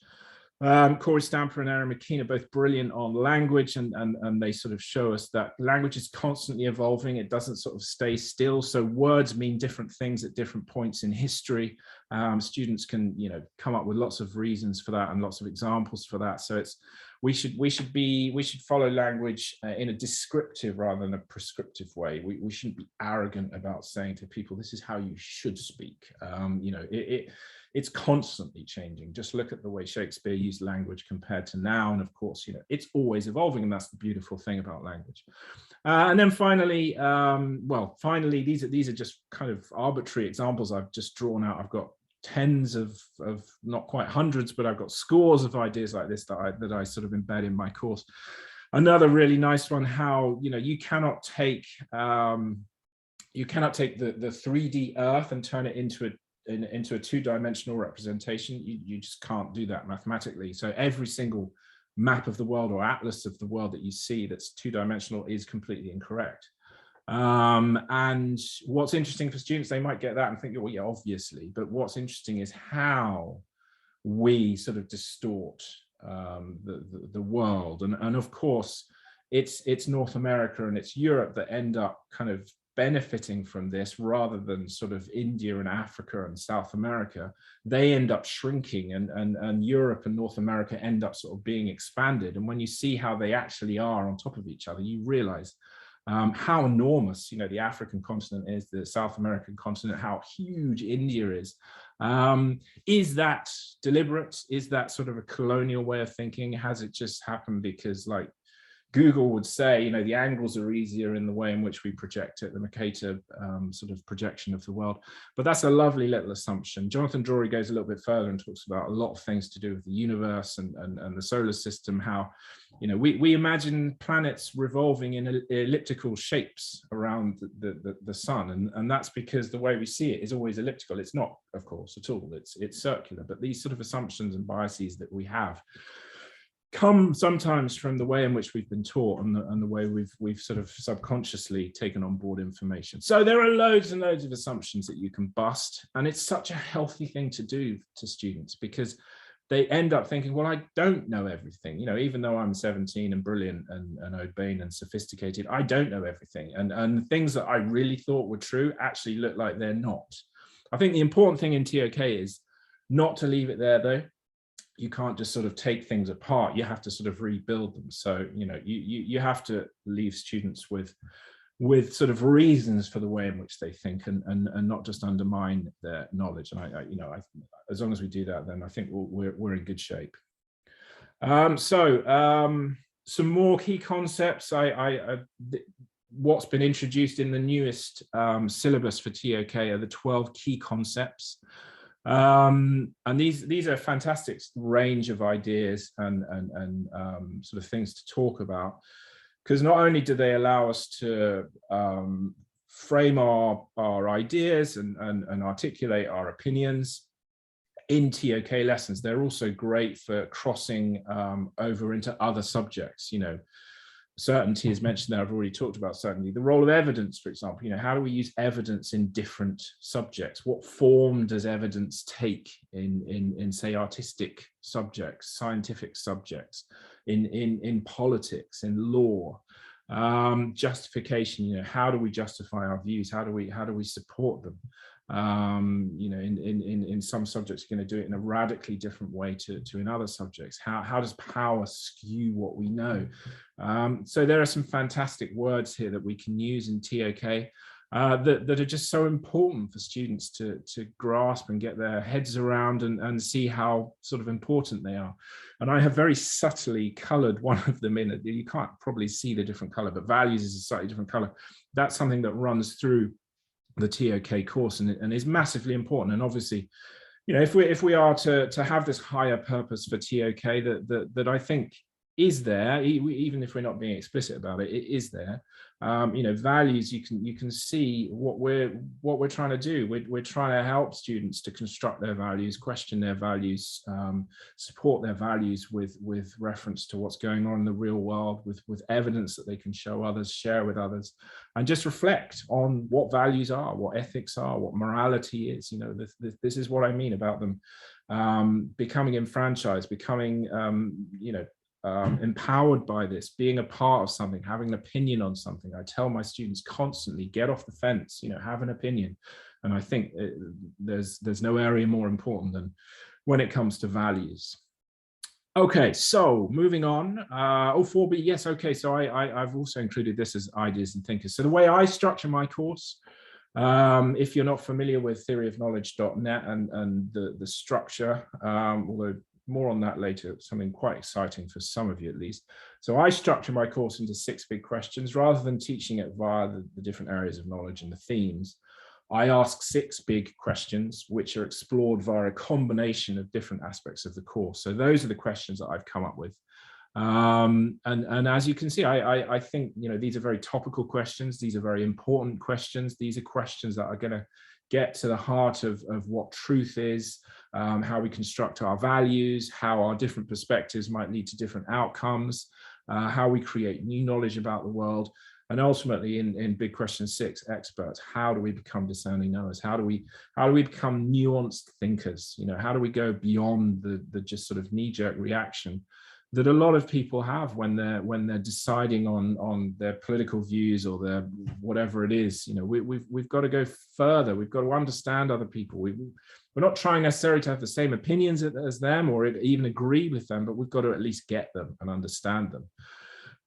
Corey Stamper and Aaron McKean are both brilliant on language, and they sort of show us that language is constantly evolving. It doesn't sort of stay still. So words mean different things at different points in history. Students can, come up with lots of reasons for that and lots of examples for that. So we should follow language in a descriptive rather than a prescriptive way. We shouldn't be arrogant about saying to people, this is how you should speak. It's constantly changing. Just look at the way Shakespeare used language compared to now. And of course, it's always evolving. And that's the beautiful thing about language. And then finally, these are just kind of arbitrary examples I've just drawn out. I've got tens of not quite hundreds, but I've got scores of ideas like this that I sort of embed in my course. Another really nice one, how, you cannot take the 3D Earth and turn it into a two-dimensional representation. You just can't do that mathematically. So every single map of the world or atlas of the world that you see that's two-dimensional is completely incorrect. And what's interesting for students, they might get that and think, well, yeah, obviously, but what's interesting is how we sort of distort the world. And of course, it's North America and it's Europe that end up kind of benefiting from this rather than sort of India and Africa and South America. They end up shrinking, and Europe and North America end up sort of being expanded. And when you see how they actually are on top of each other, you realize how enormous, the African continent is, the South American continent, how huge India is. Is that deliberate? Is that sort of a colonial way of thinking? Has it just happened because, like Google would say, the angles are easier in the way in which we project it, the Mercator sort of projection of the world? But that's a lovely little assumption. Jonathan Drury goes a little bit further and talks about a lot of things to do with the universe and the solar system, how, we imagine planets revolving in elliptical shapes around the sun. And that's because the way we see it is always elliptical. It's not, of course, at all. It's circular. But these sort of assumptions and biases that we have come sometimes from the way in which we've been taught and the way we've sort of subconsciously taken on board information. So there are loads and loads of assumptions that you can bust, and it's such a healthy thing to do to students, because they end up thinking, well, I don't know everything, even though I'm 17 and brilliant and urbane and sophisticated, I don't know everything, and things that I really thought were true actually look like they're not. I think the important thing in TOK is not to leave it there, though. You can't just sort of take things apart. You have to sort of rebuild them. So, you have to leave students with sort of reasons for the way in which they think, and not just undermine their knowledge. And as long as we do that, then I think we're in good shape. Some more key concepts. What's been introduced in the newest syllabus for TOK are the 12 key concepts. And these are a fantastic range of ideas and sort of things to talk about, because not only do they allow us to frame our ideas and articulate our opinions in TOK lessons, they're also great for crossing over into other subjects. Certainty is mentioned there. I've already talked about certainty. The role of evidence, for example, how do we use evidence in different subjects? What form does evidence take in say, artistic subjects, scientific subjects? in politics, in law. Justification, how do we justify our views? How do we support them? In some subjects, you're going to do it in a radically different way to in other subjects. How does power skew what we know? So there are some fantastic words here that we can use in TOK that are just so important for students to grasp and get their heads around and see how sort of important they are. And I have very subtly colored one of them in. You can't probably see the different color, but values is a slightly different color. That's something that runs through the TOK course and is massively important. And obviously, if we are to have this higher purpose for TOK that I think is there, even if we're not being explicit about it, it is there. Values, you can see what we're trying to do. We're trying to help students to construct their values, question their values, support their values with reference to what's going on in the real world, with evidence that they can show others, share with others, and just reflect on what values are, what ethics are, what morality is. This is what I mean about them becoming enfranchised, becoming empowered by this, being a part of something, having an opinion on something. I tell my students constantly, get off the fence, have an opinion. And I think there's no area more important than when it comes to values. Okay, so moving on. 4B, yes, okay, so I've also included this as ideas and thinkers. So the way I structure my course, if you're not familiar with theoryofknowledge.net and the structure, although more on that later, something quite exciting for some of you at least. So I structure my course into 6 big questions rather than teaching it via the different areas of knowledge and the themes. I ask 6 big questions which are explored via a combination of different aspects of the course. So those are the questions that I've come up with. And as you can see, I think these are very topical questions. These are very important questions. These are questions that are going to get to the heart of what truth is, how we construct our values, how our different perspectives might lead to different outcomes, how we create new knowledge about the world, and ultimately in big question 6, experts, how do we become discerning knowers? How do we become nuanced thinkers? How do we go beyond the just sort of knee-jerk reaction that a lot of people have when they're deciding on their political views or their whatever it is? We've got to go further. We've got to understand other people. We're not trying necessarily to have the same opinions as them or even agree with them, but we've got to at least get them and understand them.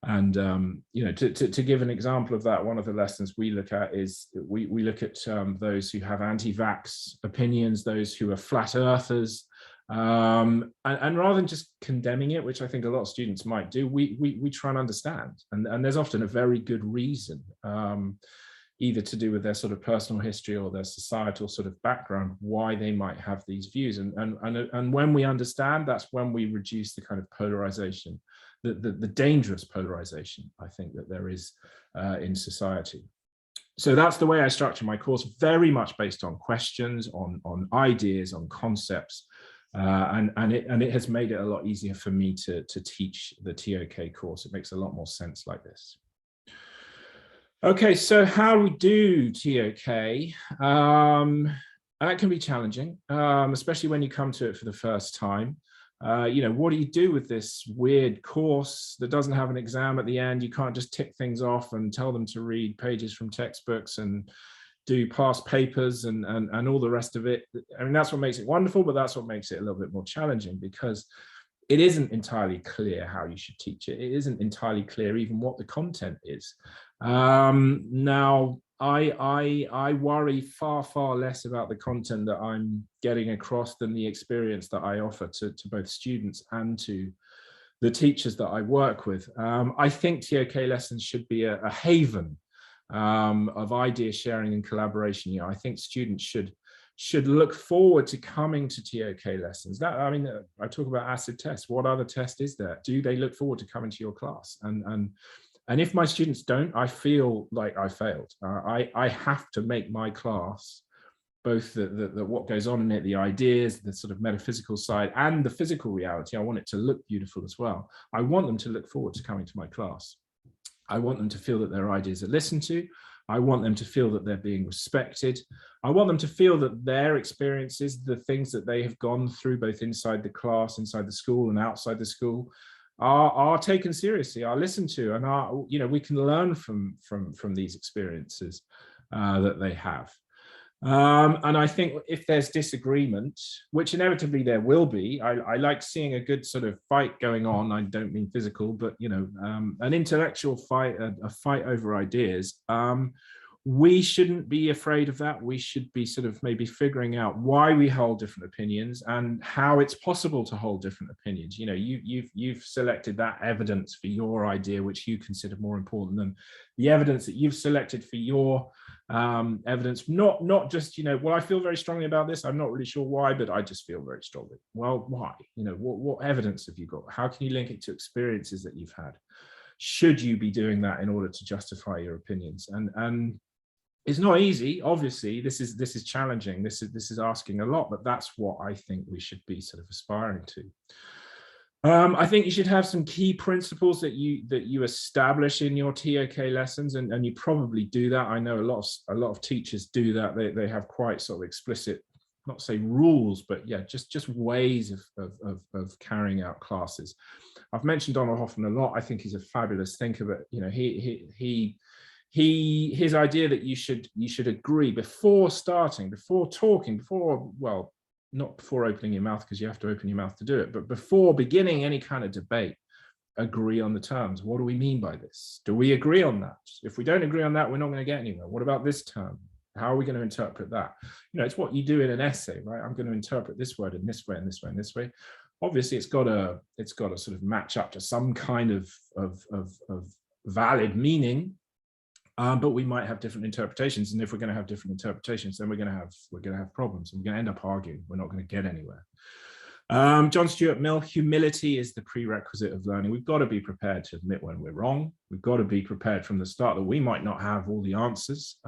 And to give an example of that, one of the lessons we look at is we look at those who have anti-vax opinions, those who are flat earthers. And rather than just condemning it, which I think a lot of students might do, we try and understand. And there's often a very good reason, either to do with their sort of personal history or their societal sort of background, why they might have these views. And when we understand, that's when we reduce the kind of polarization, the dangerous polarization, I think, that there is in society. So that's the way I structure my course, very much based on questions, on ideas, on concepts. And it has made it a lot easier for me to teach the TOK course. It makes a lot more sense like this. Okay, so how do we do TOK? That can be challenging, especially when you come to it for the first time. What do you do with this weird course that doesn't have an exam at the end? You can't just tick things off and tell them to read pages from textbooks and do past papers and all the rest of it. I mean, that's what makes it wonderful, but that's what makes it a little bit more challenging, because it isn't entirely clear how you should teach it. It isn't entirely clear even what the content is. Now, I worry far less about the content that I'm getting across than the experience that I offer to both students and to the teachers that I work with. I think TOK lessons should be a haven of idea sharing and collaboration. I think students should look forward to coming to TOK lessons. I talk about acid tests. What other test is there? Do they look forward to coming to your class? And if my students don't, I feel like I failed. I have to make my class, both the what goes on in it, the ideas, the sort of metaphysical side, and the physical reality. I want it to look beautiful as well. I want them to look forward to coming to my class. I want them to feel that their ideas are listened to. I want them to feel that they're being respected. I want them to feel that their experiences, the things that they have gone through, both inside the class, inside the school, and outside the school, are taken seriously, are listened to, and are, you know, we can learn from these experiences that they have. And I think if there's disagreement, which inevitably there will be, I like seeing a good sort of fight going on. I don't mean physical, but, you know, an intellectual fight, a fight over ideas. We shouldn't be afraid of that. We should be sort of maybe figuring out why we hold different opinions and how it's possible to hold different opinions. You know, you've selected that evidence for your idea, which you consider more important than the evidence that you've selected for your evidence. Not just, you know, well, I feel very strongly about this, I'm not really sure why, but I just feel very strongly. Well, why? You know, what evidence have you got? How can you link it to experiences that you've had? Should you be doing that in order to justify your opinions? And it's not easy, obviously. This is challenging. This is asking a lot, but that's what I think we should be sort of aspiring to. I think you should have some key principles that you establish in your TOK lessons, and you probably do that. I know a lot of teachers do that. They have quite sort of explicit, not say rules, but yeah, just ways of carrying out classes. I've mentioned Donald Hoffman a lot. I think he's a fabulous thinker, but, you know, his idea that you should agree before starting, before talking, well, not before opening your mouth, because you have to open your mouth to do it, but before beginning any kind of debate, agree on the terms. What do we mean by this? Do we agree on that? If we don't agree on that, we're not going to get anywhere. What about this term? How are we going to interpret that? You know, it's what you do in an essay, right? I'm going to interpret this word in this way and this way and this way. Obviously, it's got to sort of match up to some kind of valid meaning. But we might have different interpretations, and if we're going to have different interpretations, then we're going to have problems, and we're going to end up arguing. We're not going to get anywhere. John Stuart Mill: humility is the prerequisite of learning. We've got to be prepared to admit when we're wrong. We've got to be prepared from the start that we might not have all the answers.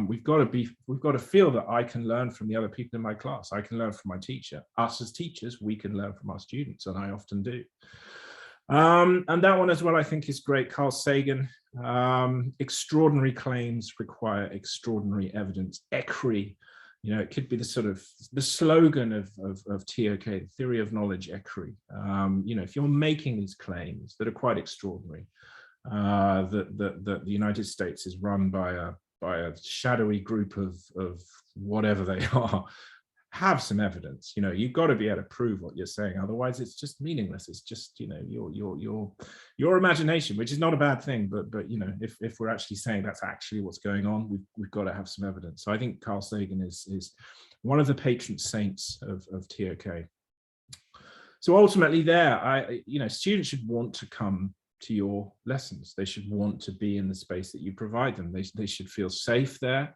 We've got to feel that I can learn from the other people in my class. I can learn from my teacher. Us as teachers, we can learn from our students, and I often do. And that one as well, I think, is great. Carl Sagan: extraordinary claims require extraordinary evidence. ECRI, you know, it could be the sort of the slogan of TOK, the theory of knowledge, ECRI. You know, if you're making these claims that are quite extraordinary, that the United States is run by a shadowy group of whatever they are, have some evidence. You know, you've got to be able to prove what you're saying, otherwise it's just meaningless. It's just, you know, your imagination, which is not a bad thing, but you know, if we're actually saying that's actually what's going on, we've got to have some evidence. So I think Carl Sagan is one of the patron saints of TOK. So ultimately you know, students should want to come to your lessons. They should want to be in the space that you provide them. They should feel safe there.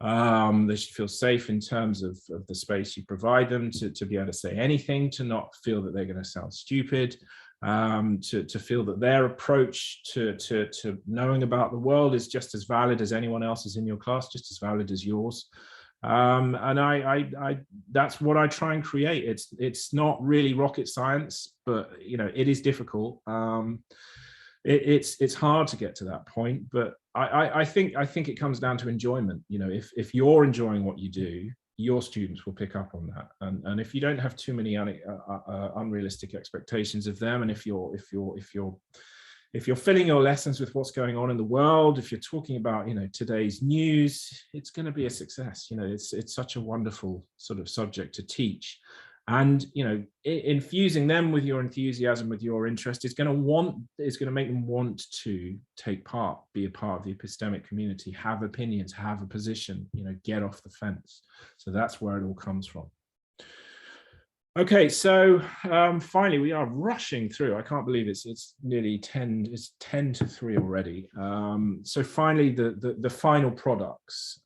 They should feel safe in terms of the space you provide them, to be able to say anything, to not feel that they're going to sound stupid, to feel that their approach to knowing about the world is just as valid as anyone else's in your class, just as valid as yours. And I that's what I try and create. It's not really rocket science, but you know, it is difficult. It's hard to get to that point, but I think it comes down to enjoyment. You know, if you're enjoying what you do, your students will pick up on that. And if you don't have too many unrealistic expectations of them, and if you're filling your lessons with what's going on in the world, if you're talking about, you know, today's news, it's going to be a success. You know, it's such a wonderful sort of subject to teach. And, you know, infusing them with your enthusiasm, with your interest, is going to make them want to take part, be a part of the epistemic community, have opinions, have a position, you know, get off the fence. So that's where it all comes from. Okay, so finally, we are rushing through. I can't believe it's nearly 10, it's 10 to 3 already. So finally, the final products.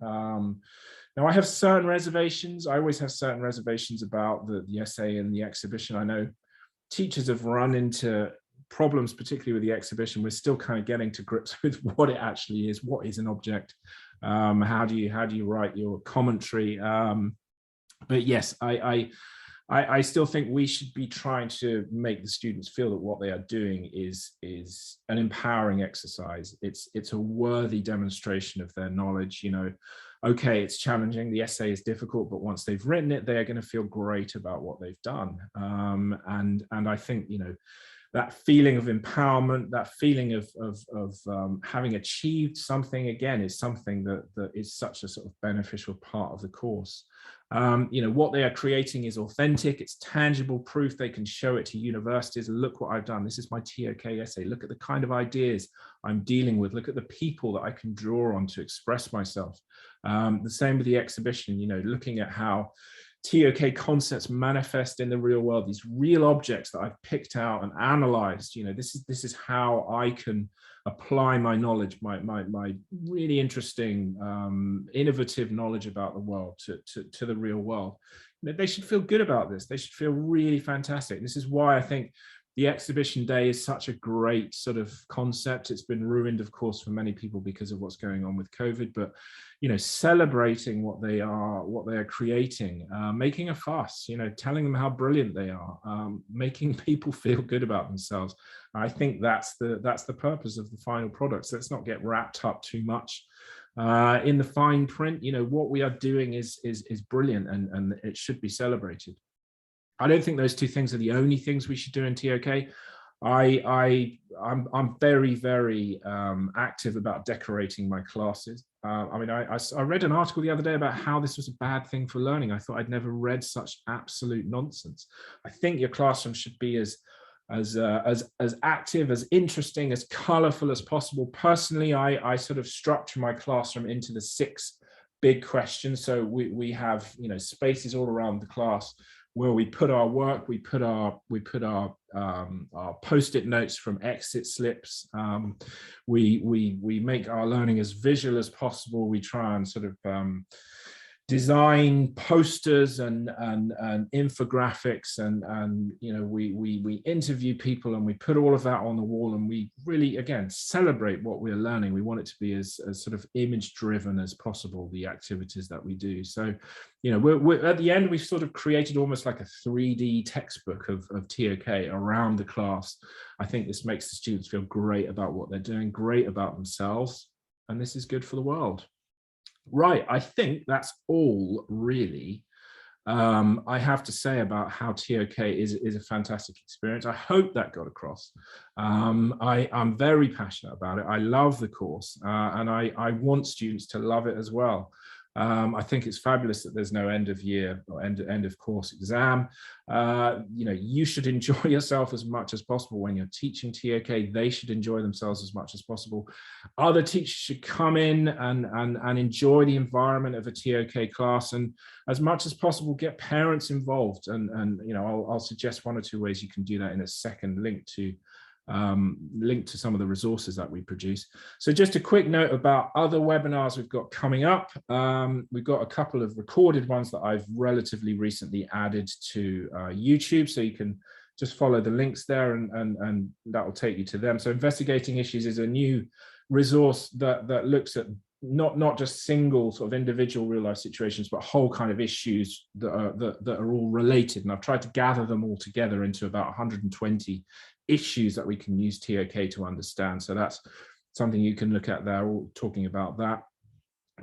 Now, I have certain reservations. I always have certain reservations about the essay and the exhibition. I know teachers have run into problems, particularly with the exhibition. We're still kind of getting to grips with what it actually is. What is an object? How do you write your commentary? But yes, I still think we should be trying to make the students feel that what they are doing is an empowering exercise. It's a worthy demonstration of their knowledge. You know, okay, it's challenging, the essay is difficult, but once they've written it, they are going to feel great about what they've done. And I think, you know, that feeling of empowerment, that feeling of having achieved something, again, is something that is such a sort of beneficial part of the course. You know, what they are creating is authentic, it's tangible proof. They can show it to universities. Look what I've done. This is my TOK essay. Look at the kind of ideas I'm dealing with. Look at the people that I can draw on to express myself. The same with the exhibition, you know, looking at how TOK concepts manifest in the real world, these real objects that I've picked out and analyzed. You know, this is how I can apply my knowledge, my really interesting, innovative knowledge about the world to the real world. You know, they should feel good about this. They should feel really fantastic. This is why I think the exhibition day is such a great sort of concept. It's been ruined, of course, for many people because of what's going on with COVID, but, you know, celebrating what they are creating, making a fuss, you know, telling them how brilliant they are, making people feel good about themselves. I think that's the purpose of the final product. So let's not get wrapped up too much in the fine print. You know, what we are doing is brilliant, and it should be celebrated. I don't think those two things are the only things we should do in TOK. I'm very, very active about decorating my classes. I mean, I read an article the other day about how this was a bad thing for learning. I thought I'd never read such absolute nonsense. I think your classroom should be as active, as interesting, as colorful as possible. Personally, I sort of structure my classroom into the 6 big questions. So we have, you know, spaces all around the class where we put our work, we put our post-it notes from exit slips. We make our learning as visual as possible. We try and sort of design posters and infographics, and you know, we interview people, and we put all of that on the wall, and we really, again, celebrate what we're learning. We want it to be as sort of image driven as possible, the activities that we do. So, you know, we're at the end, we've sort of created almost like a 3D textbook of TOK around the class. I think this makes the students feel great about what they're doing, great about themselves, and this is good for the world. Right, I think that's all really I have to say about how TOK is a fantastic experience. I hope that got across. I'm very passionate about it. I love the course, and I want students to love it as well. I think it's fabulous that there's no end of year or end of course exam. You know, you should enjoy yourself as much as possible when you're teaching TOK. They should enjoy themselves as much as possible. Other teachers should come in and enjoy the environment of a TOK class, and as much as possible get parents involved. And you know, I'll suggest 1 or 2 ways you can do that in a second, link to some of the resources that we produce. So just a quick note about other webinars we've got coming up. We've got a couple of recorded ones that I've relatively recently added to YouTube, so you can just follow the links there, and that will take you to them. So Investigating Issues is a new resource that looks at not just single sort of individual real life situations, but whole kind of issues that are all related. And I've tried to gather them all together into about 120 issues that we can use TOK to understand. So that's something you can look at there, all talking about that.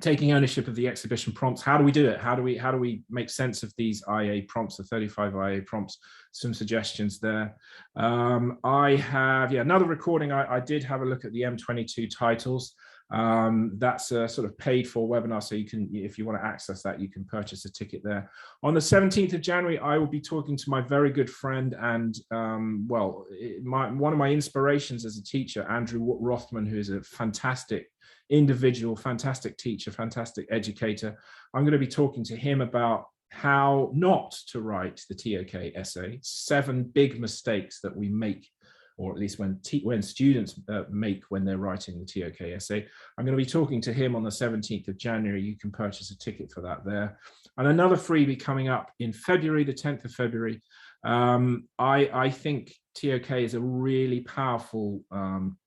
Taking ownership of the exhibition prompts. How do we do it? How do we make sense of these IA prompts, the 35 IA prompts? Some suggestions there. I have, another recording. I did have a look at the M22 titles. That's a sort of paid for webinar, so you can, if you want to access that, you can purchase a ticket there. On the 17th of January, I will be talking to my very good friend and one of my inspirations as a teacher, Andrew Rothman, who is a fantastic individual, fantastic teacher, fantastic educator. I'm going to be talking to him about how not to write the TOK essay, 7 big mistakes that we make, or at least when students make when they're writing the TOK essay. I'm going to be talking to him on the 17th of January. You can purchase a ticket for that there. And another freebie coming up in February, the 10th of February. I think TOK is a really powerful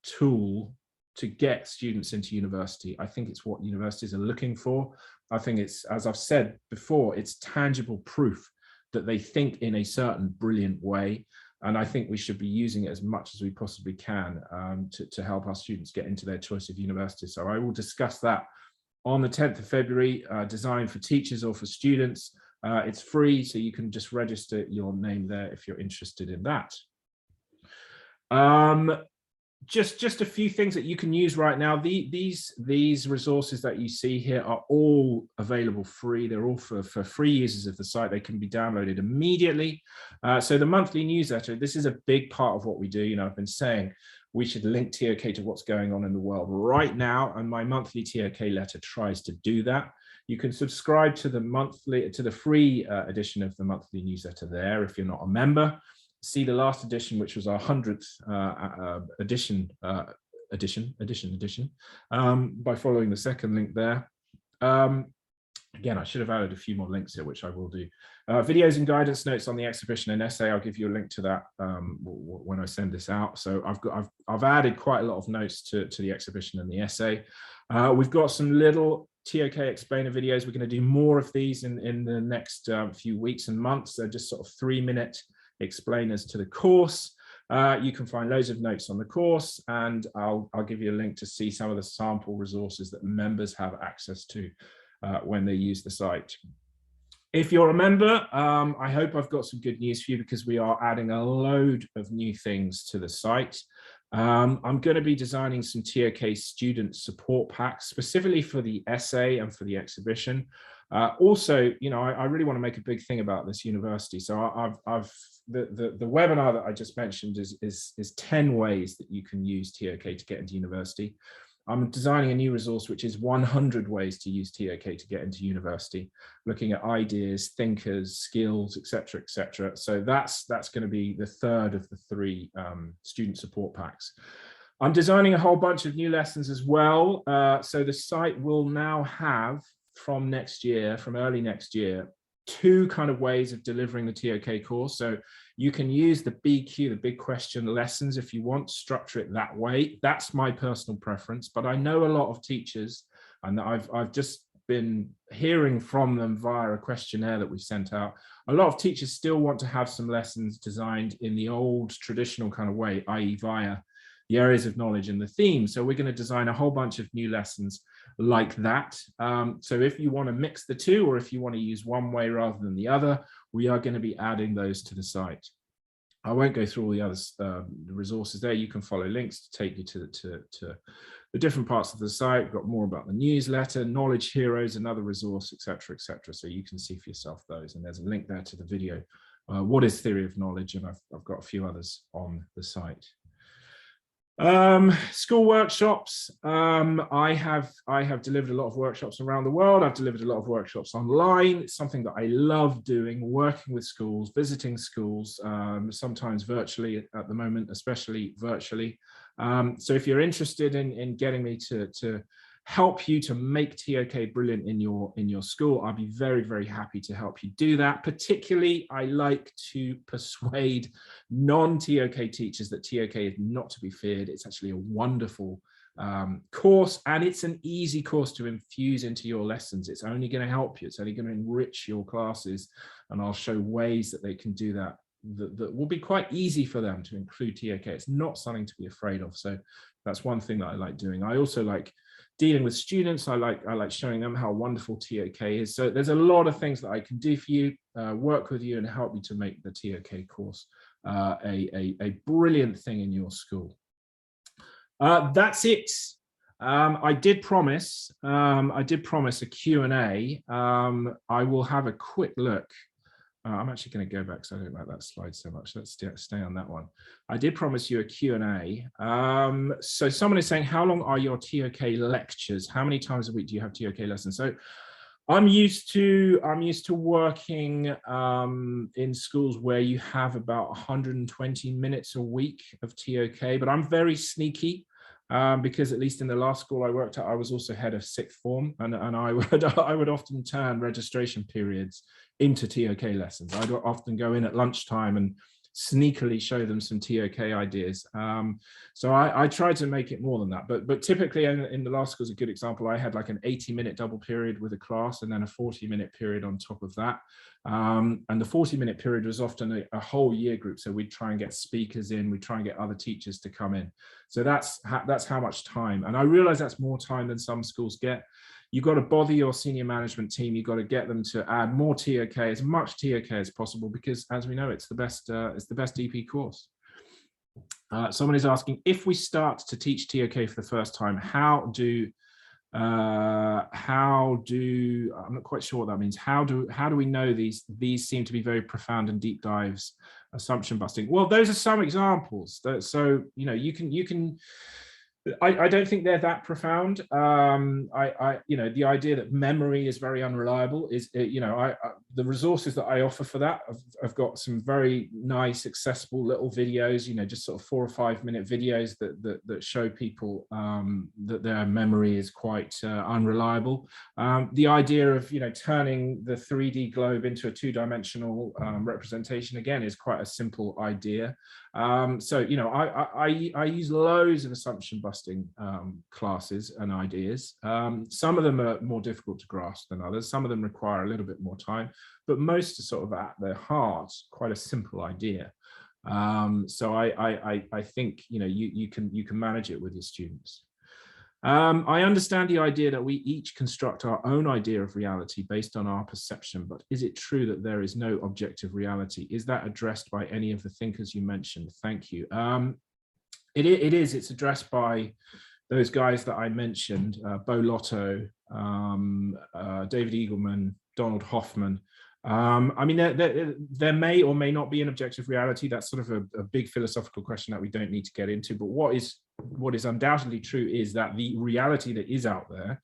tool to get students into university. I think it's what universities are looking for. I think it's, as I've said before, it's tangible proof that they think in a certain brilliant way. And I think we should be using it as much as we possibly can to help our students get into their choice of university. So I will discuss that on the 10th of February, designed for teachers or for students. It's free, so you can just register your name there if you're interested in that. Just a few things that you can use right now. These resources that you see here are all available free. They're all for free users of the site. They can be downloaded immediately. So the monthly newsletter, this is a big part of what we do. You know, I've been saying we should link TOK to what's going on in the world right now, and my monthly TOK letter tries to do that. You can subscribe to the free edition of the monthly newsletter there if you're not a member. See the last edition, which was our 100th edition, by following the second link there. Again, I should have added a few more links here, which I will do. Videos and guidance notes on the exhibition and essay. I'll give you a link to that when I send this out. So I've added quite a lot of notes to the exhibition and the essay. We've got some little TOK explainer videos. We're going to do more of these in the next few weeks and months. They're just sort of 3-minute explainers to the course. You can find loads of notes on the course, and I'll give you a link to see some of the sample resources that members have access to when they use the site. If you're a member, I hope I've got some good news for you, because we are adding a load of new things to the site. I'm going to be designing some TOK student support packs specifically for the essay and for the exhibition. Also, you know, I really want to make a big thing about this university. So the webinar that I just mentioned is 10 ways that you can use TOK to get into university. I'm designing a new resource, which is 100 ways to use TOK to get into university, looking at ideas, thinkers, skills, etc., etc. So that's going to be the third of the 3 student support packs. I'm designing a whole bunch of new lessons as well. So the site will now have, from next year, from early next year, 2 kind of ways of delivering the TOK course. So you can use the BQ, the big question lessons, if you want, structure it that way. That's my personal preference, but I know a lot of teachers, and I've just been hearing from them via a questionnaire that we sent out. A lot of teachers still want to have some lessons designed in the old traditional kind of way, i.e. via the areas of knowledge and the theme. So we're going to design a whole bunch of new lessons like that. So if you want to mix the 2, or if you want to use one way rather than the other, we are going to be adding those to the site. I won't go through all the other resources there. You can follow links to take you to the different parts of the site. We've got more about the newsletter, Knowledge Heroes, another resource, etc., etc. So you can see for yourself those. And there's a link there to the video. What is theory of knowledge? And I've got a few others on the site. School workshops. I have delivered a lot of workshops around the world. I've delivered a lot of workshops online. It's something that I love doing, working with schools, visiting schools, sometimes virtually at the moment, especially virtually. So if you're interested in getting me to help you to make TOK brilliant in your school, I'll be very, very happy to help you do that. Particularly, I like to persuade non-TOK teachers that TOK is not to be feared. It's actually a wonderful course, and it's an easy course to infuse into your lessons. It's only going to help you. It's only going to enrich your classes, and I'll show ways that they can do that that will be quite easy for them to include TOK. It's not something to be afraid of. So that's one thing that I like doing. I also like dealing with students. I like showing them how wonderful TOK is. So there's a lot of things that I can do for you, work with you, and help you to make the TOK course a brilliant thing in your school. That's it. I did promise a Q&A. I will have a quick look. I'm actually going to go back, so I don't like that slide so much. Let's stay on that one. I did promise you a Q&A. So someone is saying, how long are your TOK lectures? How many times a week do you have TOK lessons? So I'm used to working in schools where you have about 120 minutes a week of TOK, but I'm very sneaky. Because at least in the last school I worked at, I was also head of sixth form, and I would often turn registration periods into TOK lessons. I'd often go in at lunchtime and sneakily show them some TOK ideas. So I tried to make it more than that, but typically in the last school is a good example. I had like an 80-minute double period with a class, and then a 40-minute period on top of that. And the 40-minute period was often a whole year group. So we'd try and get speakers in, we'd try and get other teachers to come in. So that's how much time. And I realize that's more time than some schools get. You've got to bother your senior management team. You've got to get them to add more TOK, as much TOK as possible, because as we know, it's the best EP course. Someone is asking, if we start to teach TOK for the first time, how do I'm not quite sure what that means. How do we know these seem to be very profound and deep dives, assumption busting? Well, those are some examples. So you can I don't think they're that profound. The idea that memory is very unreliable is, the resources that I offer for that, I've got some very nice, accessible little videos, just sort of 4 or 5 minute videos that show people that their memory is quite unreliable. The idea of, turning the 3D globe into a 2-dimensional representation, again, is quite a simple idea. So I use loads of assumption busting classes and ideas. Some of them are more difficult to grasp than others. Some of them require a little bit more time, but most are sort of at their heart quite a simple idea. So I think you can manage it with your students. I understand the idea that we each construct our own idea of reality based on our perception, but is it true that there is no objective reality? Is that addressed by any of the thinkers you mentioned? Thank you. It is. It's addressed by those guys that I mentioned, Bo Lotto, David Eagleman, Donald Hoffman. I mean, there may or may not be an objective reality. That's sort of a big philosophical question that we don't need to get into. But what is undoubtedly true is that the reality that is out there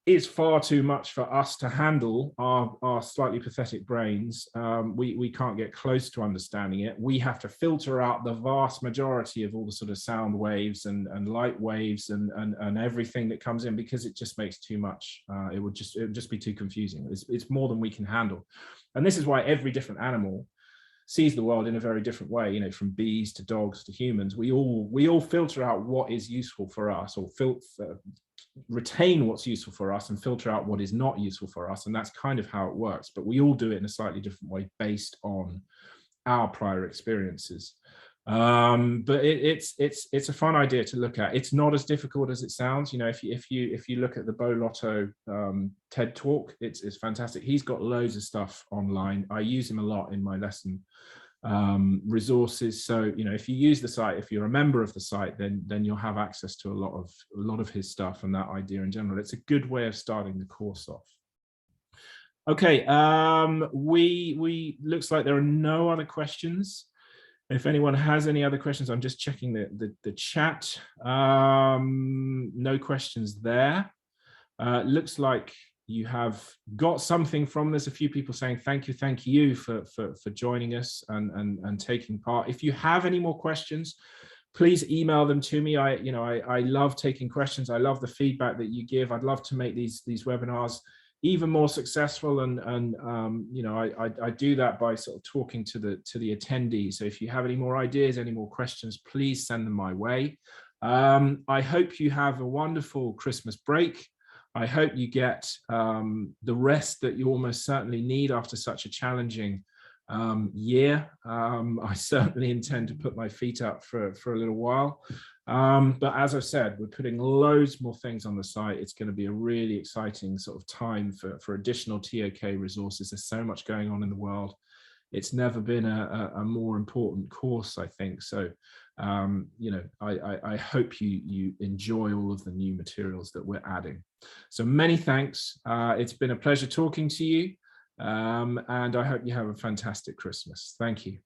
is far too much for us to handle. Our slightly pathetic brains. We can't get close to understanding it. We have to filter out the vast majority of all the sort of sound waves and light waves and everything that comes in, because it just makes too much. It would just be too confusing. It's more than we can handle. And this is why every different animal sees the world in a very different way, from bees to dogs to humans. We all filter out what is useful for us, or retain what's useful for us and filter out what is not useful for us. And that's kind of how it works, but we all do it in a slightly different way based on our prior experiences. But it's a fun idea to look at. It's not as difficult as it sounds. If you look at the Bo Lotto TED talk, it's fantastic. He's got loads of stuff online. I use him a lot in my lesson resources. So if you use the site, if you're a member of the site, then you'll have access to a lot of his stuff and that idea in general. It's a good way of starting the course off. Okay, we looks like there are no other questions. If anyone has any other questions, I'm just checking the chat. No questions there. Looks like you have got something from this. A few people saying thank you for joining us and taking part. If you have any more questions, please email them to me. I love taking questions. I love the feedback that you give. I'd love to make these webinars even more successful, and I do that by sort of talking to the attendees. So if you have any more ideas, any more questions, please send them my way. I hope you have a wonderful Christmas break. I hope you get the rest that you almost certainly need after such a challenging year. I certainly intend to put my feet up for a little while. But as I said, we're putting loads more things on the site. It's going to be a really exciting sort of time for additional TOK resources. There's so much going on in the world. It's never been a more important course, I think. So, I hope you enjoy all of the new materials that we're adding. So many thanks. It's been a pleasure talking to you. And I hope you have a fantastic Christmas. Thank you.